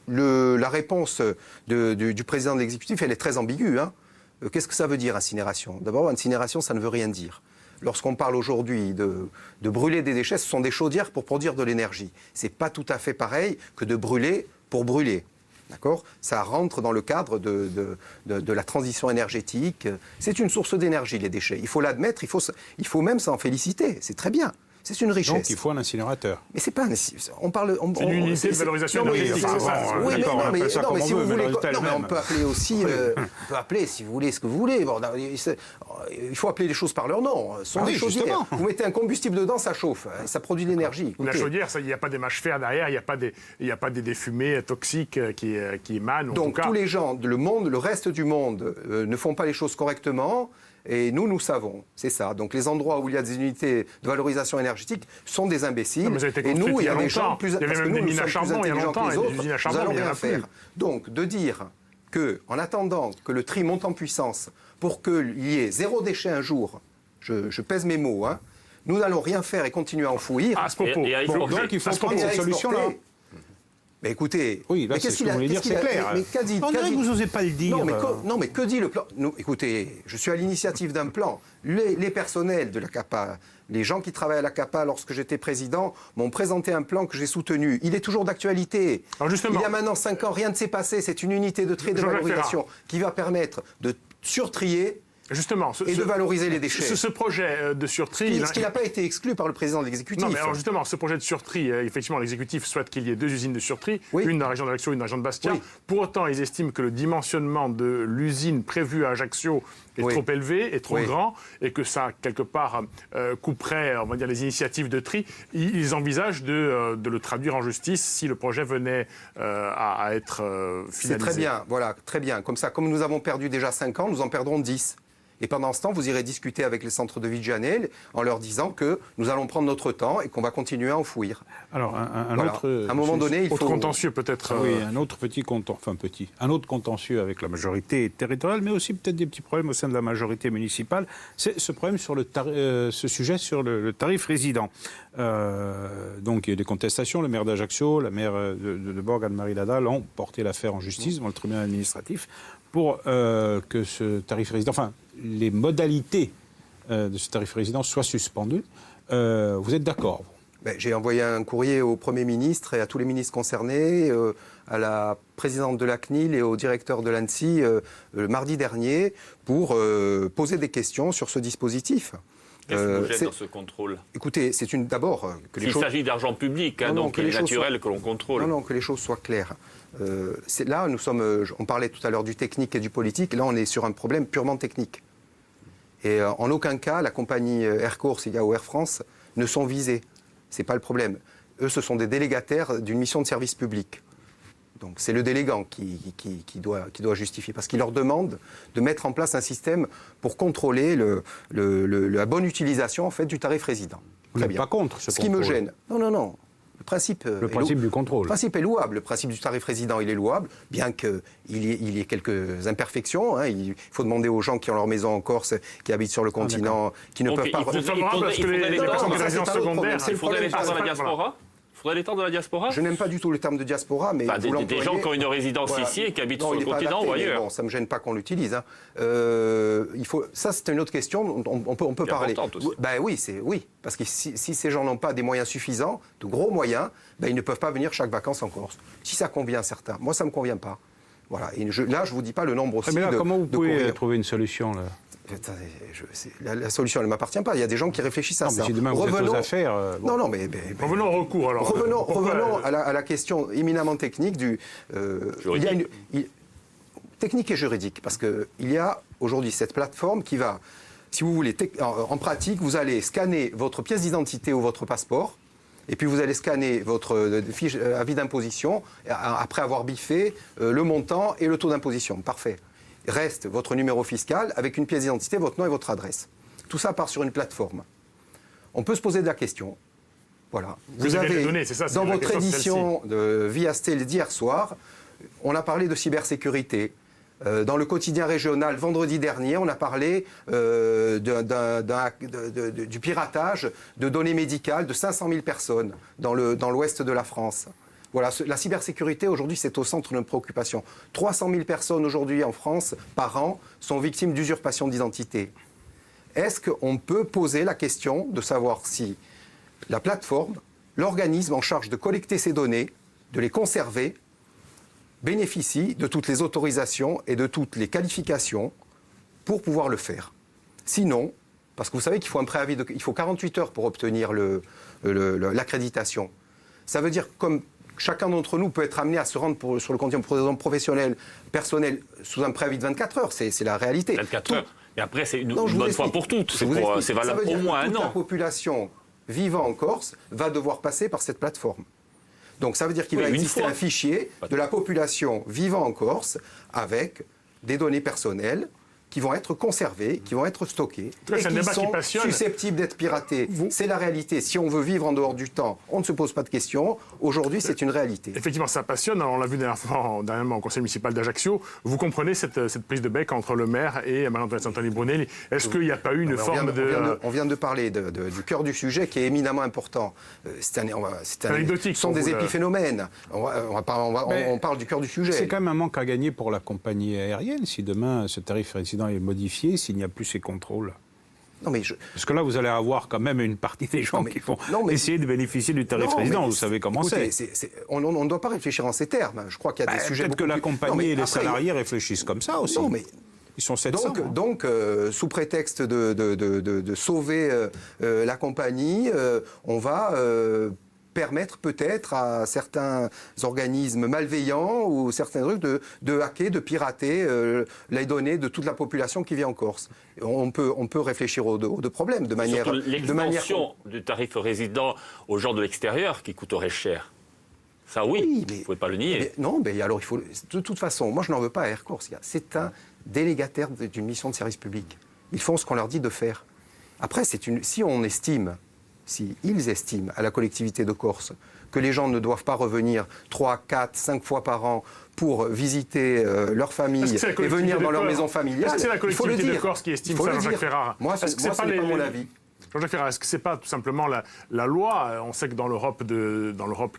la réponse du président de l'exécutif, elle est très ambiguë, Qu'est-ce que ça veut dire, incinération? D'abord, incinération, ça ne veut rien dire. Lorsqu'on parle aujourd'hui de brûler des déchets, ce sont des chaudières pour produire de l'énergie. Ce n'est pas tout à fait pareil que de brûler pour brûler. D'accord? Ça rentre dans le cadre de la transition énergétique. C'est une source d'énergie, les déchets. Il faut l'admettre, il faut même s'en féliciter. C'est très bien. C'est une richesse. Donc il faut un incinérateur. Mais c'est pas un incinérateur. C'est une unité de valorisation énergétique, c'est ça? Oui, mais si vous voulez... Non, mais on peut appeler aussi... on peut appeler, si vous voulez, ce que vous voulez. Bon, il faut appeler les choses par leur nom. Ce sont des chaudières. Vous mettez un combustible dedans, ça chauffe. Ça produit de l'énergie. La chaudière, il n'y a pas des mâches fer derrière, il n'y a pas des fumées toxiques qui émanent. Donc tous les gens, le reste du monde ne font pas les choses correctement. Et nous savons, c'est ça. Donc les endroits où il y a des unités de valorisation énergétique sont des imbéciles. Non, et nous, il y a des gens plus intelligents que les autres. Nous allons rien faire. Donc de dire qu'en attendant que le tri monte en puissance pour qu'il y ait 0 déchet un jour, je pèse mes mots, nous n'allons rien faire et continuer à enfouir. À ce propos. Donc il faut prendre cette solution-là. Mais écoutez, oui, là, c'est ce que vous voulez dire, c'est clair. Mais qu'a dit, vous n'osez pas le dire. Non, mais que dit le plan? Écoutez, je suis à l'initiative d'un plan. Les personnels de la CAPA, les gens qui travaillent à la CAPA lorsque j'étais président, m'ont présenté un plan que j'ai soutenu. Il est toujours d'actualité. Il y a maintenant 5 ans, rien ne s'est passé. C'est une unité de tri et de valorisation qui va permettre de surtrier Justement, de valoriser les déchets. Ce projet de surtri... Ce qui n'a pas été exclu par le président de l'exécutif. Non, mais alors justement, ce projet de surtri, effectivement, l'exécutif souhaite qu'il y ait 2 usines de surtri, une dans la région d'Ajaccio, une dans la région de Bastia. Oui. Pour autant, ils estiment que le dimensionnement de l'usine prévue à Ajaccio est trop élevé, est trop grand, et que ça, quelque part, couperait, on va dire, les initiatives de tri. Ils envisagent de le traduire en justice si le projet venait à être finalisé. C'est très bien, voilà, très bien. Comme ça, comme nous avons perdu déjà 5 ans, nous en perdrons 10. Et pendant ce temps, vous irez discuter avec les centres de Vigianais en leur disant que nous allons prendre notre temps et qu'on va continuer à enfouir. Alors, à un moment donné, il faut... contentieux peut-être. Oui, un autre un autre contentieux avec la majorité territoriale, mais aussi peut-être des petits problèmes au sein de la majorité municipale. C'est ce problème sur ce sujet sur le tarif résident. Donc, il y a des contestations. Le maire d'Ajaccio, la maire de Borg, Anne-Marie Ladal, ont porté l'affaire en justice devant le tribunal administratif pour que ce tarif résident, enfin, les modalités de ce tarif résident soient suspendues. Vous êtes d'accord? J'ai envoyé un courrier au Premier ministre et à tous les ministres concernés, à la présidente de la CNIL et au directeur de l'ANSSI le mardi dernier pour poser des questions sur ce dispositif. Qu'est-ce qui vous gêne dans ce contrôle? Écoutez, c'est d'abord que les choses... Il s'agit d'argent public, donc il est naturel que l'on contrôle. Non, que les choses soient claires. Là, on parlait tout à l'heure du technique et du politique, là on est sur un problème purement technique. Et en aucun cas, la compagnie Air Corse ou Air France ne sont visés. Ce n'est pas le problème. Eux, ce sont des délégataires d'une mission de service public. Donc c'est le délégant qui doit justifier, parce qu'il leur demande de mettre en place un système pour contrôler la bonne utilisation en fait, du tarif résident. Vous n'êtes pas contre ce qui me gêne. Non. Le principe du contrôle. Le principe est louable. Le principe du tarif résident, il est louable, bien qu'il y ait quelques imperfections. Hein. Il faut demander aux gens qui ont leur maison en Corse, qui habitent sur le continent, qui ne peuvent pas... Il faudrait l'étendre dans la diaspora. Il faudrait l'étendre dans la diaspora. Je n'aime pas du tout le terme de diaspora, mais des gens qui ont une résidence ici et qui habitent sur le continent ou ailleurs. Bon, ça me gêne pas qu'on l'utilise. Hein. Ça, c'est une autre question. On peut parler. Oui, parce que si ces gens n'ont pas des moyens suffisants, de gros moyens, ils ne peuvent pas venir chaque vacances en Corse. Si ça convient à certains, moi ça me convient pas. Voilà. Et là, je vous dis pas le nombre aussi. Mais là, comment vous pouvez courriers. Trouver une solution là? La solution, elle ne m'appartient pas. Il y a des gens qui réfléchissent à ça. Si demain vous êtes aux affaires... Revenons au recours, alors. Revenons à la question éminemment technique technique et juridique. Parce qu'il y a aujourd'hui cette plateforme qui va, si vous voulez, en pratique, vous allez scanner votre pièce d'identité ou votre passeport, et puis vous allez scanner votre fiche avis d'imposition, après avoir biffé le montant et le taux d'imposition. Parfait. Reste votre numéro fiscal avec une pièce d'identité, votre nom et votre adresse. Tout ça part sur une plateforme. On peut se poser de la question. Voilà. Vous avez, dans votre édition de Via Stelle d'hier soir, on a parlé de cybersécurité. Dans le quotidien régional, vendredi dernier, on a parlé du piratage de données médicales de 500 000 personnes dans l'ouest de la France. Voilà, la cybersécurité, aujourd'hui, c'est au centre de nos préoccupations. 300 000 personnes aujourd'hui en France, par an, sont victimes d'usurpation d'identité. Est-ce qu'on peut poser la question de savoir si la plateforme, l'organisme en charge de collecter ces données, de les conserver, bénéficie de toutes les autorisations et de toutes les qualifications pour pouvoir le faire? Sinon, parce que vous savez qu'il faut un préavis il faut 48 heures pour obtenir l'accréditation. Ça veut dire comme chacun d'entre nous peut être amené à se rendre sur le continent pour des raisons professionnelles, personnelles, sous un préavis de 24 heures. C'est la réalité. 24 heures. Et après, c'est une bonne fois pour toutes. C'est valable au moins un an. La population vivant en Corse va devoir passer par cette plateforme. Donc ça veut dire qu'il va exister un fichier de la population vivant en Corse avec des données personnelles qui vont être conservées, qui vont être stockées, et qui sont susceptibles d'être piratées. C'est la réalité. Si on veut vivre en dehors du temps, on ne se pose pas de questions. Aujourd'hui, c'est une réalité. Effectivement, ça passionne. On l'a vu dernièrement au conseil municipal d'Ajaccio. Vous comprenez cette prise de bec entre le maire et Marie-Antoinette Santoni-Brunelli. Est-ce qu'il n'y a pas eu une forme On vient de parler du cœur du sujet qui est éminemment important. C'est anecdotique. Ce sont des épiphénomènes. On parle du cœur du sujet. C'est quand même un manque à gagner pour la compagnie aérienne si demain ce tarif résident est modifié, s'il n'y a plus ces contrôles. Non, mais Parce que là, vous allez avoir quand même une partie des gens qui vont essayer de bénéficier du tarif résident. Vous savez comment c'est. On ne doit pas réfléchir en ces termes. Je crois qu'il y a des sujets. Peut-être que la compagnie et les salariés réfléchissent comme ça aussi. Non, mais Ils sont 700. Donc, sous prétexte de sauver la compagnie, on va permettre peut-être à certains organismes malveillants ou certains trucs de hacker, de pirater les données de toute la population qui vit en Corse. On peut réfléchir aux deux problèmes de manière... Surtout l'extension du tarif résident aux gens de l'extérieur qui coûterait cher. Ça oui, vous ne pouvez pas le nier. Mais alors il faut... De toute façon, moi je n'en veux pas à Air Corse. C'est un délégataire d'une mission de service public. Ils font ce qu'on leur dit de faire. Après, si ils estiment à la collectivité de Corse que les gens ne doivent pas revenir 3, 4, 5 fois par an pour visiter leur famille et venir dans leur maison familiale, est-ce que c'est la il faut le collectivité dire. de Corse qui estime ça, Jean-Jacques Ferrara? Moi, ce n'est pas mon avis. Jean-Jacques Ferrara, est-ce que ce n'est pas tout simplement la loi? On sait que dans l'Europe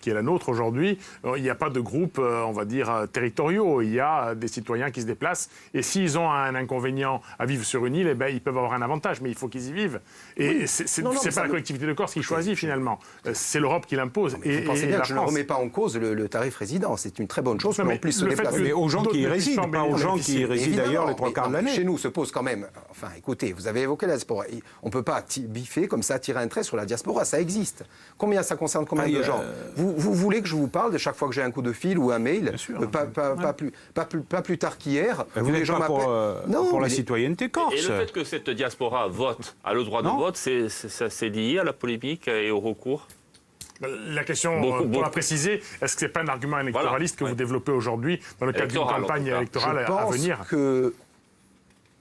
qui est la nôtre aujourd'hui, il n'y a pas de groupes, on va dire, territoriaux. Il y a des citoyens qui se déplacent. Et s'ils ont un inconvénient à vivre sur une île, eh ben, ils peuvent avoir un avantage, mais il faut qu'ils y vivent. Et c'est pas la collectivité de Corse qui choisit finalement. C'est l'Europe qui l'impose. Vous pensez bien que je ne remets pas en cause le tarif résident. C'est une très bonne chose qu'on puisse se déplacer. Mais aux gens qui y résident, pas aux gens qui y résident d'ailleurs les 3 quarts de l'année. Chez nous se pose quand même... Enfin, écoutez, vous avez évoqué la diaspora. On ne peut pas biffer comme ça, tirer un trait sur la diaspora, ça existe. Combien ça concerne combien de gens vous voulez que je vous parle de chaque fois que j'ai un coup de fil ou un mail, pas plus tard qu'hier. Vous n'êtes pas pour la citoyenneté corse. Et le fait que cette diaspora vote, a le droit de vote, c'est lié à la polémique et au recours? La question, pour la préciser, est-ce que ce n'est pas un argument électoraliste que vous développez aujourd'hui dans le cadre d'une campagne électorale à venir? Je pense que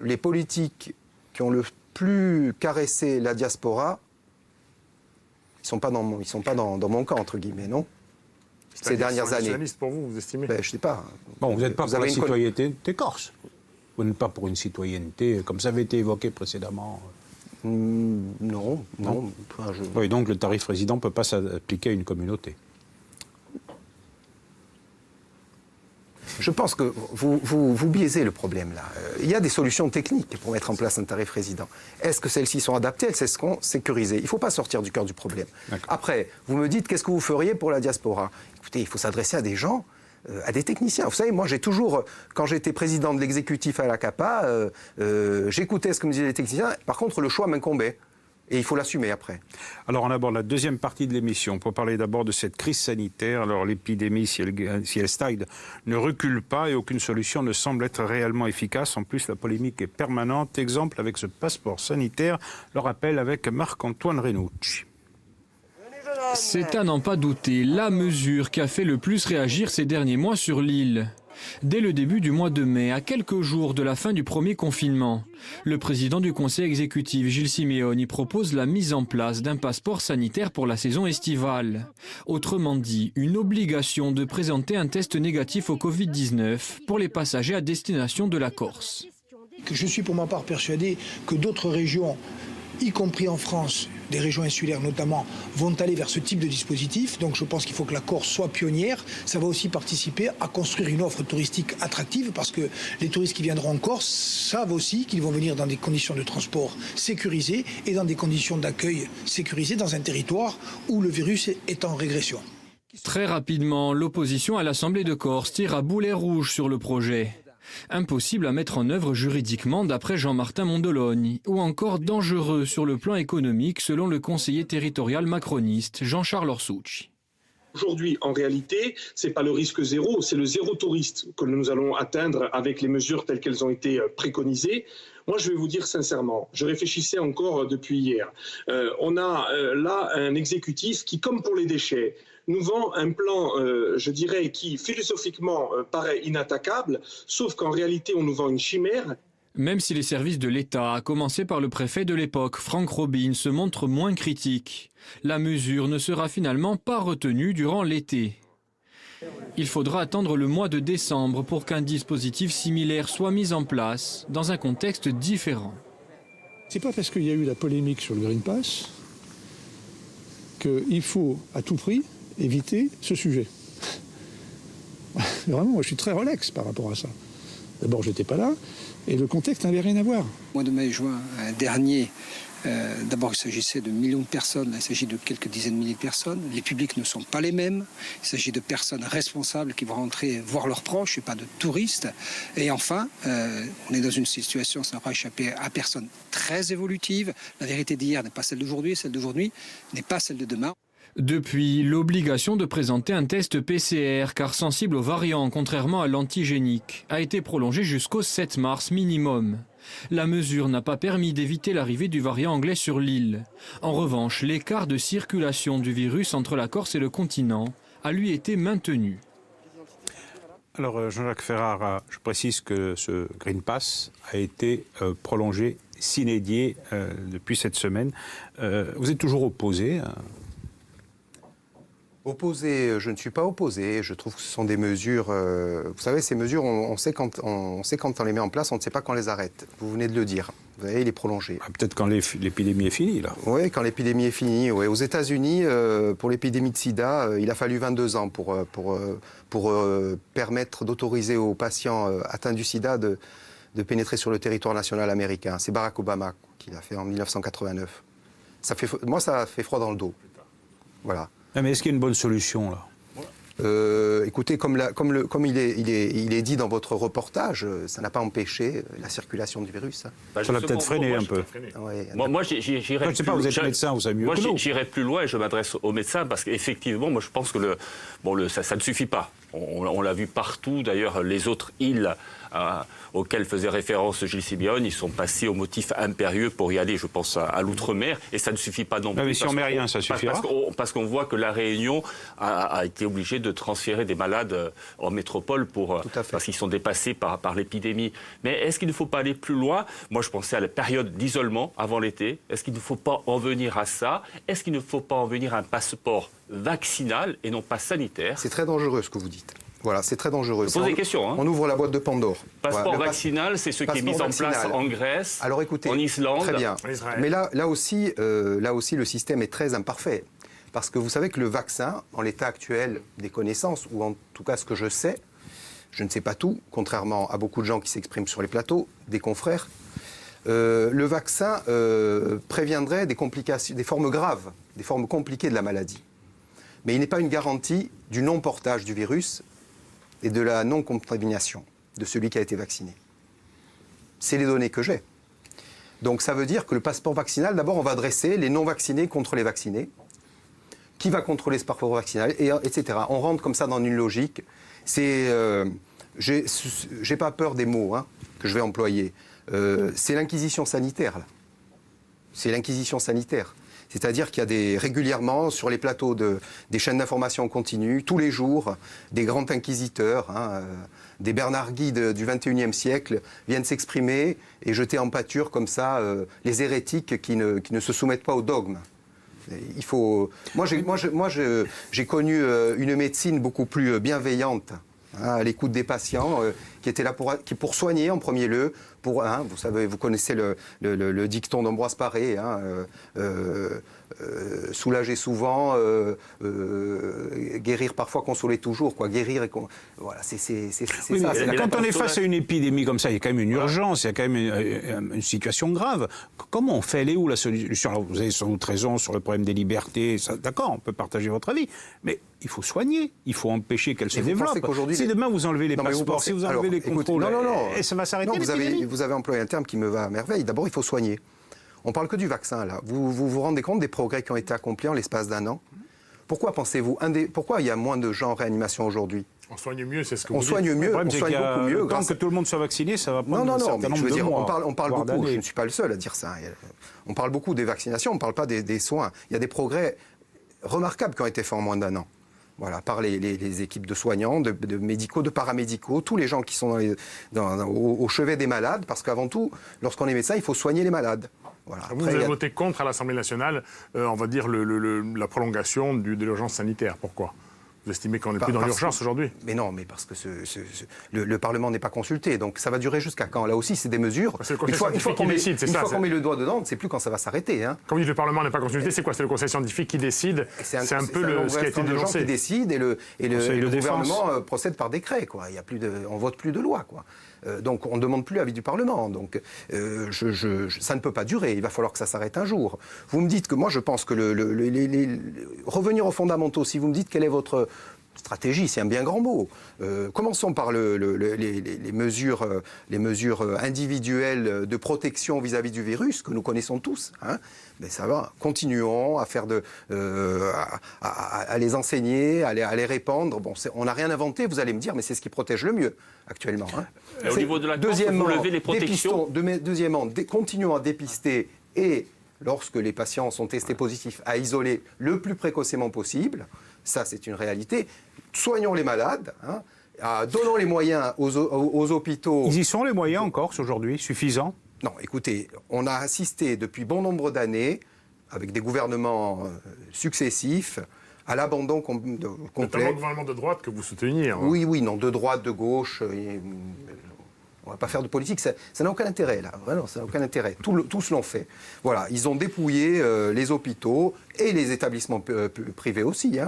les politiques qui ont le plus caressé la diaspora, ils sont pas dans mon camp, entre guillemets, non? Ces dernières années. Pour vous estimez? Je ne sais pas. Bon, vous n'êtes pas pour la citoyenneté corse. Vous n'êtes pas pour une citoyenneté, comme ça avait été évoqué précédemment. Non. Oui, donc le tarif résident ne peut pas s'appliquer à une communauté. Je pense que vous biaisez le problème là. Il y a des solutions techniques pour mettre en place un tarif résident. Est-ce que celles-ci sont adaptées? Elles seront sécurisées. Il ne faut pas sortir du cœur du problème. Après, vous me dites qu'est-ce que vous feriez pour la diaspora? Écoutez, il faut s'adresser à des gens, à des techniciens. Vous savez, moi j'ai toujours, quand j'étais président de l'exécutif à la CAPA, j'écoutais ce que me disaient les techniciens. Par contre, le choix m'incombait. Et il faut l'assumer après. Alors on aborde la deuxième partie de l'émission pour parler d'abord de cette crise sanitaire. Alors l'épidémie, si elle stagne, ne recule pas et aucune solution ne semble être réellement efficace. En plus, la polémique est permanente. Exemple avec ce passeport sanitaire, le rappel avec Marc-Antoine Renucci. C'est à n'en pas douter la mesure qui a fait le plus réagir ces derniers mois sur l'île. Dès le début du mois de mai, à quelques jours de la fin du premier confinement, le président du conseil exécutif, Gilles Simeoni, propose la mise en place d'un passeport sanitaire pour la saison estivale. Autrement dit, une obligation de présenter un test négatif au Covid-19 pour les passagers à destination de la Corse. Je suis pour ma part persuadé que d'autres régions, y compris en France, des régions insulaires notamment, vont aller vers ce type de dispositif. Donc je pense qu'il faut que la Corse soit pionnière. Ça va aussi participer à construire une offre touristique attractive parce que les touristes qui viendront en Corse savent aussi qu'ils vont venir dans des conditions de transport sécurisées et dans des conditions d'accueil sécurisées dans un territoire où le virus est en régression. Très rapidement, l'opposition à l'Assemblée de Corse tire à boulet rouge sur le projet. Impossible à mettre en œuvre juridiquement d'après Jean-Martin Mondologne, ou encore dangereux sur le plan économique selon le conseiller territorial macroniste Jean-Charles Orsucci. Aujourd'hui, en réalité, ce n'est pas le risque zéro, c'est le zéro touriste que nous allons atteindre avec les mesures telles qu'elles ont été préconisées. Moi, je vais vous dire sincèrement, je réfléchissais encore depuis hier. On a là un exécutif qui, comme pour les déchets, nous vend un plan, je dirais, qui philosophiquement paraît inattaquable, sauf qu'en réalité, on nous vend une chimère. Même si les services de l'État, à commencer par le préfet de l'époque, Franck Robin, se montrent moins critiques, la mesure ne sera finalement pas retenue durant l'été. Il faudra attendre le mois de décembre pour qu'un dispositif similaire soit mis en place dans un contexte différent. C'est pas parce qu'il y a eu la polémique sur le Green Pass qu'il faut à tout prix éviter ce sujet. Vraiment, moi je suis très relax par rapport à ça. D'abord, je n'étais pas là, et le contexte n'avait rien à voir. Au mois de mai-juin dernier, d'abord, il s'agissait de millions de personnes. Là, il s'agit de quelques dizaines de milliers de personnes. Les publics ne sont pas les mêmes. Il s'agit de personnes responsables qui vont rentrer voir leurs proches et pas de touristes. Et enfin, on est dans une situation, ça n'a pas échappé à personne, très évolutive. La vérité d'hier n'est pas celle d'aujourd'hui n'est pas celle de demain. Depuis, l'obligation de présenter un test PCR, car sensible aux variants, contrairement à l'antigénique, a été prolongée jusqu'au 7 mars minimum. La mesure n'a pas permis d'éviter l'arrivée du variant anglais sur l'île. En revanche, l'écart de circulation du virus entre la Corse et le continent a lui été maintenu. Alors Jean-Jacques Ferrara, je précise que ce Green Pass a été prolongé sine die depuis cette semaine. Vous êtes toujours opposé Opposé, je ne suis pas opposé. Je trouve que ce sont des mesures. Vous savez, ces mesures, on sait quand on les met en place, on ne sait pas quand on les arrête. Vous venez de le dire. Vous voyez, il est prolongé. Peut-être quand l'épidémie est finie, là. Oui, quand l'épidémie est finie. Ouais. Aux États-Unis, pour l'épidémie de sida, il a fallu 22 ans pour permettre d'autoriser aux patients atteints du sida de pénétrer sur le territoire national américain. C'est Barack Obama qui l'a fait en 1989. Moi, ça fait froid dans le dos. Voilà. Mais est-ce qu'il y a une bonne solution, là ? Écoutez, comme il est dit dans votre reportage, ça n'a pas empêché la circulation du virus. Hein. Ça l'a peut-être freiné un peu. Ouais, Moi, j'irais. Je ne sais pas, vous êtes médecin, vous savez mieux que nous. J'irais plus loin et je m'adresse aux médecins parce qu'effectivement, moi, je pense que ça ne suffit pas. On l'a vu partout. D'ailleurs, les autres îles auxquelles faisait référence Gilles Simeone, ils sont passés au motif impérieux pour y aller, je pense, à l'outre-mer. Et ça ne suffit pas non plus. Mais si on met rien, ça suffira. Parce qu'on voit que la Réunion a été obligée de transférer des malades en métropole parce qu'ils sont dépassés par l'épidémie. Mais est-ce qu'il ne faut pas aller plus loin ? Moi, je pensais à la période d'isolement avant l'été. Est-ce qu'il ne faut pas en venir à ça ? Est-ce qu'il ne faut pas en venir à un passeport vaccinal et non pas sanitaire ? C'est très dangereux ce que vous dites. Voilà, c'est très dangereux. Je pose des questions. Hein. On ouvre la boîte de Pandore. Passeport vaccinal, c'est ce qui est mis en place en Grèce, en Islande. Très bien. Mais là aussi, le système est très imparfait. Parce que vous savez que le vaccin, en l'état actuel des connaissances, ou en tout cas ce que je sais, je ne sais pas tout, contrairement à beaucoup de gens qui s'expriment sur les plateaux, des confrères, le vaccin préviendrait des complications, des formes graves, des formes compliquées de la maladie. Mais il n'est pas une garantie du non-portage du virus et de la non-contamination de celui qui a été vacciné. C'est les données que j'ai. Donc ça veut dire que le passeport vaccinal, d'abord on va dresser les non-vaccinés contre les vaccinés. Qui va contrôler ce passeport vaccinal, etc. On rentre comme ça dans une logique. J'ai pas peur des mots que je vais employer. C'est l'inquisition sanitaire, là. C'est l'inquisition sanitaire. C'est-à-dire qu'il y a régulièrement sur les plateaux des chaînes d'information continue, tous les jours, des grands inquisiteurs, des Bernard Guy du XXIe siècle viennent s'exprimer et jeter en pâture comme ça les hérétiques qui ne se soumettent pas au dogme. Il faut. Moi, j'ai connu une médecine beaucoup plus bienveillante, à l'écoute des patients, qui était là pour soigner en premier lieu. Vous savez, vous connaissez le dicton d'Ambroise Paré, soulager souvent, guérir parfois, consoler toujours, quoi. Guérir et voilà, c'est ça. Quand on est face à une épidémie comme ça, il y a quand même une urgence, il y a quand même une situation grave. Comment on fait ? Elle est où la solution ? Alors, vous avez sans doute raison sur le problème des libertés. D'accord, on peut partager votre avis, mais il faut soigner, il faut empêcher qu'elle se développe. Si demain vous enlevez les passeports, si vous enlevez les contrôles, et ça va s'arrêter l'épidémie. Vous avez employé un terme qui me va à merveille. D'abord, il faut soigner. On parle que du vaccin, là. Vous vous rendez compte des progrès qui ont été accomplis en l'espace d'un an ? Pourquoi pensez-vous pourquoi il y a moins de gens en réanimation aujourd'hui ? On soigne mieux, c'est ce que vous dites. On soigne mieux, on soigne beaucoup mieux. Tant que tout le monde soit vacciné, ça va prendre un certain nombre de mois. On parle beaucoup, je ne suis pas le seul à dire ça. On parle beaucoup des vaccinations, on ne parle pas des soins. Il y a des progrès remarquables qui ont été faits en moins d'un an. Voilà, par les équipes de soignants, de médicaux, de paramédicaux, tous les gens qui sont au chevet des malades, parce qu'avant tout, lorsqu'on est médecin, il faut soigner les malades. Voilà. Vous avez voté contre à l'Assemblée nationale, on va dire, la prolongation de l'urgence sanitaire. Pourquoi ? Vous estimez qu'on n'est plus dans l'urgence aujourd'hui ? Mais non, mais parce que le Parlement n'est pas consulté. Donc ça va durer jusqu'à quand ? Là aussi, c'est des mesures. C'est le Conseil scientifique qui décide, c'est ça. Une fois qu'on met le doigt dedans, on ne sait plus quand ça va s'arrêter. Quand vous dites le Parlement n'est pas consulté, c'est quoi ? C'est le Conseil scientifique qui décide. C'est un peu ce qui a été dénoncé. Qui décide et le gouvernement procède par décret. Quoi. On ne vote plus de loi. Quoi. Donc on ne demande plus l'avis du Parlement. Donc ça ne peut pas durer. Il va falloir que ça s'arrête un jour. Vous me dites que moi je pense que revenir aux fondamentaux, si vous me dites quelle est votre stratégie, c'est un bien grand mot. Commençons par les mesures individuelles de protection vis-à-vis du virus que nous connaissons tous. Mais ça va. Continuons à faire à les enseigner, à les répandre. Bon, on n'a rien inventé. Vous allez me dire, mais c'est ce qui protège le mieux actuellement. Au niveau de la Corse, vous levez les protections. Deuxièmement, continuons à dépister et lorsque les patients sont testés positifs, à isoler le plus précocement possible. Ça, c'est une réalité. Soignons les malades, donnons les moyens aux hôpitaux. Ils y sont, les moyens, en Corse, aujourd'hui, suffisants? Non, écoutez, on a assisté depuis bon nombre d'années, avec des gouvernements successifs, à l'abandon complet. Notamment le gouvernement de droite que vous souteniez. Oui, non, de droite, de gauche. On ne va pas faire de politique, ça n'a aucun intérêt, là. Vraiment, ça n'a aucun intérêt. Tous l'ont fait. Voilà, ils ont dépouillé les hôpitaux et les établissements privés aussi.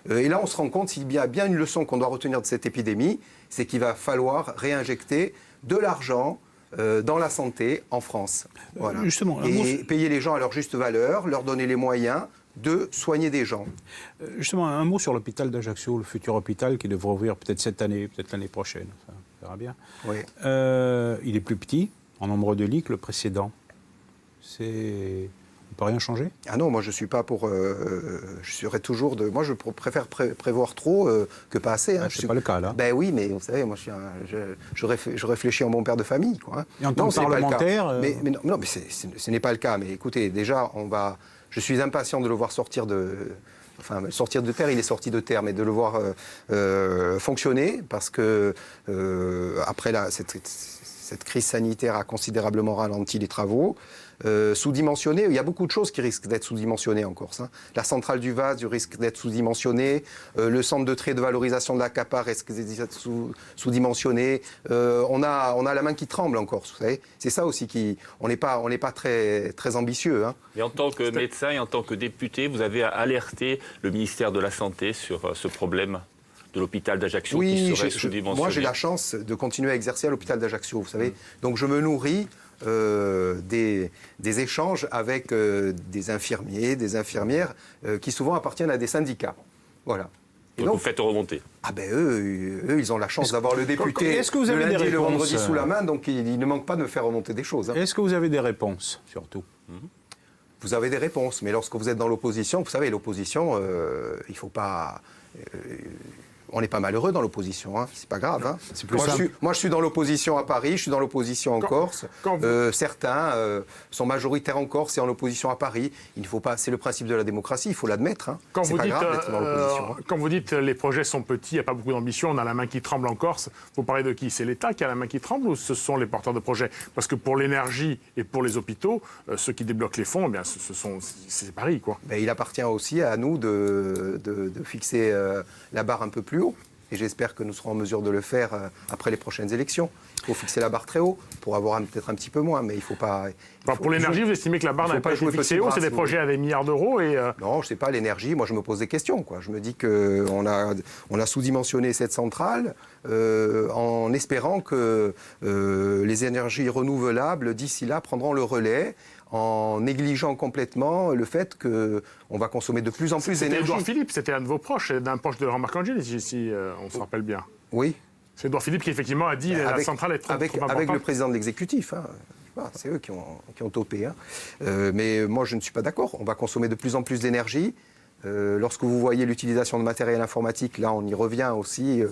Et là, on se rend compte, s'il y a bien une leçon qu'on doit retenir de cette épidémie, c'est qu'il va falloir réinjecter de l'argent dans la santé en France. Voilà. Justement, et payer les gens à leur juste valeur, leur donner les moyens de soigner des gens. Justement, un mot sur l'hôpital d'Ajaccio, le futur hôpital qui devrait ouvrir peut-être cette année, peut-être l'année prochaine. On verra bien. Oui. Il est plus petit en nombre de lits que le précédent. On ne peut rien changer? Ah non, moi je suis pas pour. Je serais toujours de. Moi je préfère prévoir trop que pas assez. C'est pas le cas là. Ben oui, mais vous savez, moi je réfléchis en bon père de famille, quoi. Et en tant que parlementaire. Mais ce n'est pas le cas. Mais écoutez, déjà je suis impatient de le voir sortir de terre, il est sorti de terre, mais de le voir fonctionner, parce que après cette crise sanitaire a considérablement ralenti les travaux. Sous-dimensionné, il y a beaucoup de choses qui risquent d'être sous-dimensionnées en Corse. La centrale du Vase risque d'être sous-dimensionnée, le centre de trait de valorisation de la CAPA risque d'être sous-dimensionné. On a la main qui tremble en Corse, vous savez. C'est ça aussi on n'est pas très, très ambitieux. Et en tant que médecin et en tant que député, vous avez alerté le ministère de la Santé sur ce problème de l'hôpital d'Ajaccio qui serait sous-dimensionné. Moi, j'ai la chance de continuer à exercer à l'hôpital d'Ajaccio, vous savez. Donc je me nourris des échanges avec des infirmiers, des infirmières qui souvent appartiennent à des syndicats. Voilà. Et donc vous faites remonter. Ah ben eux, ils ont la chance d'avoir le député Est-ce que vous avez le lundi des et le vendredi réponses sous la main, donc il ne manque pas de me faire remonter des choses. Est-ce que vous avez des réponses, surtout? Vous avez des réponses, mais lorsque vous êtes dans l'opposition, vous savez, l'opposition, il ne faut pas... on n'est pas malheureux dans l'opposition, c'est pas grave. Moi, je suis dans l'opposition à Paris, je suis dans l'opposition en Corse. Certains sont majoritaires en Corse et en opposition à Paris. Il ne faut pas. C'est le principe de la démocratie, il faut l'admettre. C'est pas grave d'être dans l'opposition. Quand vous dites les projets sont petits, il n'y a pas beaucoup d'ambition, on a la main qui tremble en Corse. Vous parlez de qui? C'est l'État qui a la main qui tremble ou ce sont les porteurs de projets? Parce que pour l'énergie et pour les hôpitaux, ceux qui débloquent les fonds, c'est Paris, quoi. Ben, il appartient aussi à nous de fixer la barre un peu plus haut. Et j'espère que nous serons en mesure de le faire après les prochaines élections. Il faut fixer la barre très haut pour avoir peut-être un petit peu moins, mais il ne faut pas... Pour l'énergie, vous estimez que la barre n'a pas été fixée haut? C'est des projets à des milliards d'euros et... Non, je ne sais pas, l'énergie, moi je me pose des questions, quoi. Je me dis qu'on a sous-dimensionné cette centrale en espérant que les énergies renouvelables, d'ici là, prendront le relais, en négligeant complètement le fait qu'on va consommer de plus en plus d'énergie. C'était Édouard Philippe, c'était un de vos proches, d'un proche de Laurent Marcangeli, si on se rappelle bien. Oui. C'est Édouard Philippe qui, effectivement, a dit que la centrale est trop importante. Avec le président de l'exécutif. C'est eux qui ont topé. Mais moi, je ne suis pas d'accord. On va consommer de plus en plus d'énergie. Lorsque vous voyez l'utilisation de matériel informatique, là on y revient aussi,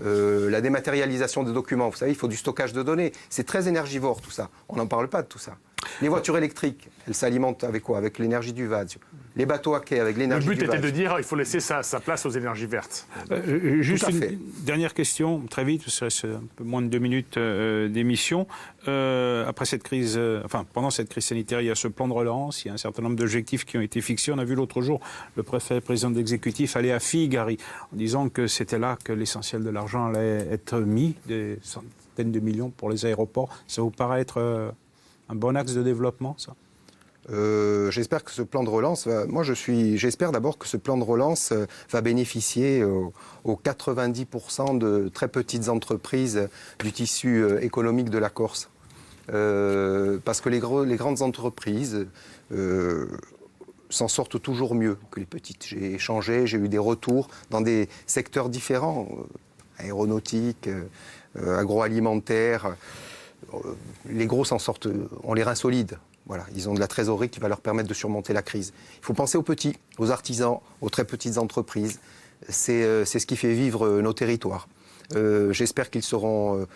la dématérialisation des documents, vous savez, il faut du stockage de données. C'est très énergivore tout ça, on n'en parle pas de tout ça. Les voitures électriques, elles s'alimentent avec quoi? Avec l'énergie du Vase. Les bateaux à quai avec l'énergie du Vase. Le but était de dire qu'il faut laisser sa place aux énergies vertes. Juste une dernière question, très vite, parce que c'est un peu moins de 2 minutes d'émission. Après cette crise, pendant cette crise sanitaire, il y a ce plan de relance, il y a un certain nombre d'objectifs qui ont été fixés. On a vu l'autre jour le président de l'exécutif aller à Figari en disant que c'était là que l'essentiel de l'argent allait être mis, des centaines de millions pour les aéroports. Ça vous paraît être un bon axe de développement, ça? J'espère que ce plan de relance j'espère d'abord que ce plan de relance va bénéficier aux 90% de très petites entreprises du tissu économique de la Corse. Parce que les grandes entreprises s'en sortent toujours mieux que les petites. J'ai échangé, j'ai eu des retours dans des secteurs différents, aéronautique, agroalimentaire. Les gros s'en sortent, ont les reins solides. Voilà, ils ont de la trésorerie qui va leur permettre de surmonter la crise. Il faut penser aux petits, aux artisans, aux très petites entreprises. C'est ce qui fait vivre nos territoires. J'espère qu'ils seront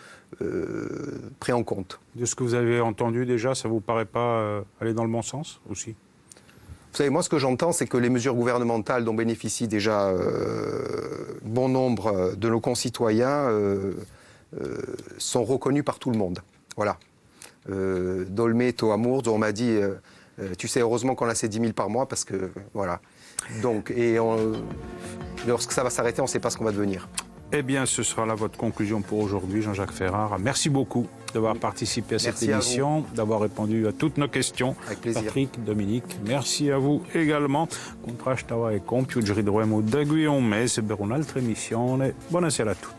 pris en compte. De ce que vous avez entendu déjà, ça ne vous paraît pas aller dans le bon sens aussi ? Vous savez, moi, ce que j'entends, c'est que les mesures gouvernementales dont bénéficient déjà bon nombre de nos concitoyens sont reconnues par tout le monde. Voilà. Dolme, Toamour, on m'a dit, tu sais, heureusement qu'on a ces 10 000 par mois, parce que, voilà. Donc, lorsque ça va s'arrêter, on ne sait pas ce qu'on va devenir. Eh bien, ce sera là votre conclusion pour aujourd'hui, Jean-Jacques Ferrare. Merci beaucoup d'avoir participé à cette émission, d'avoir répondu à toutes nos questions. Avec plaisir. Patrick, Dominique, merci à vous également. Contrastava e compiu, ci ritroviamo da qui a un mese per un'altra emissione. Buonasera a tutti.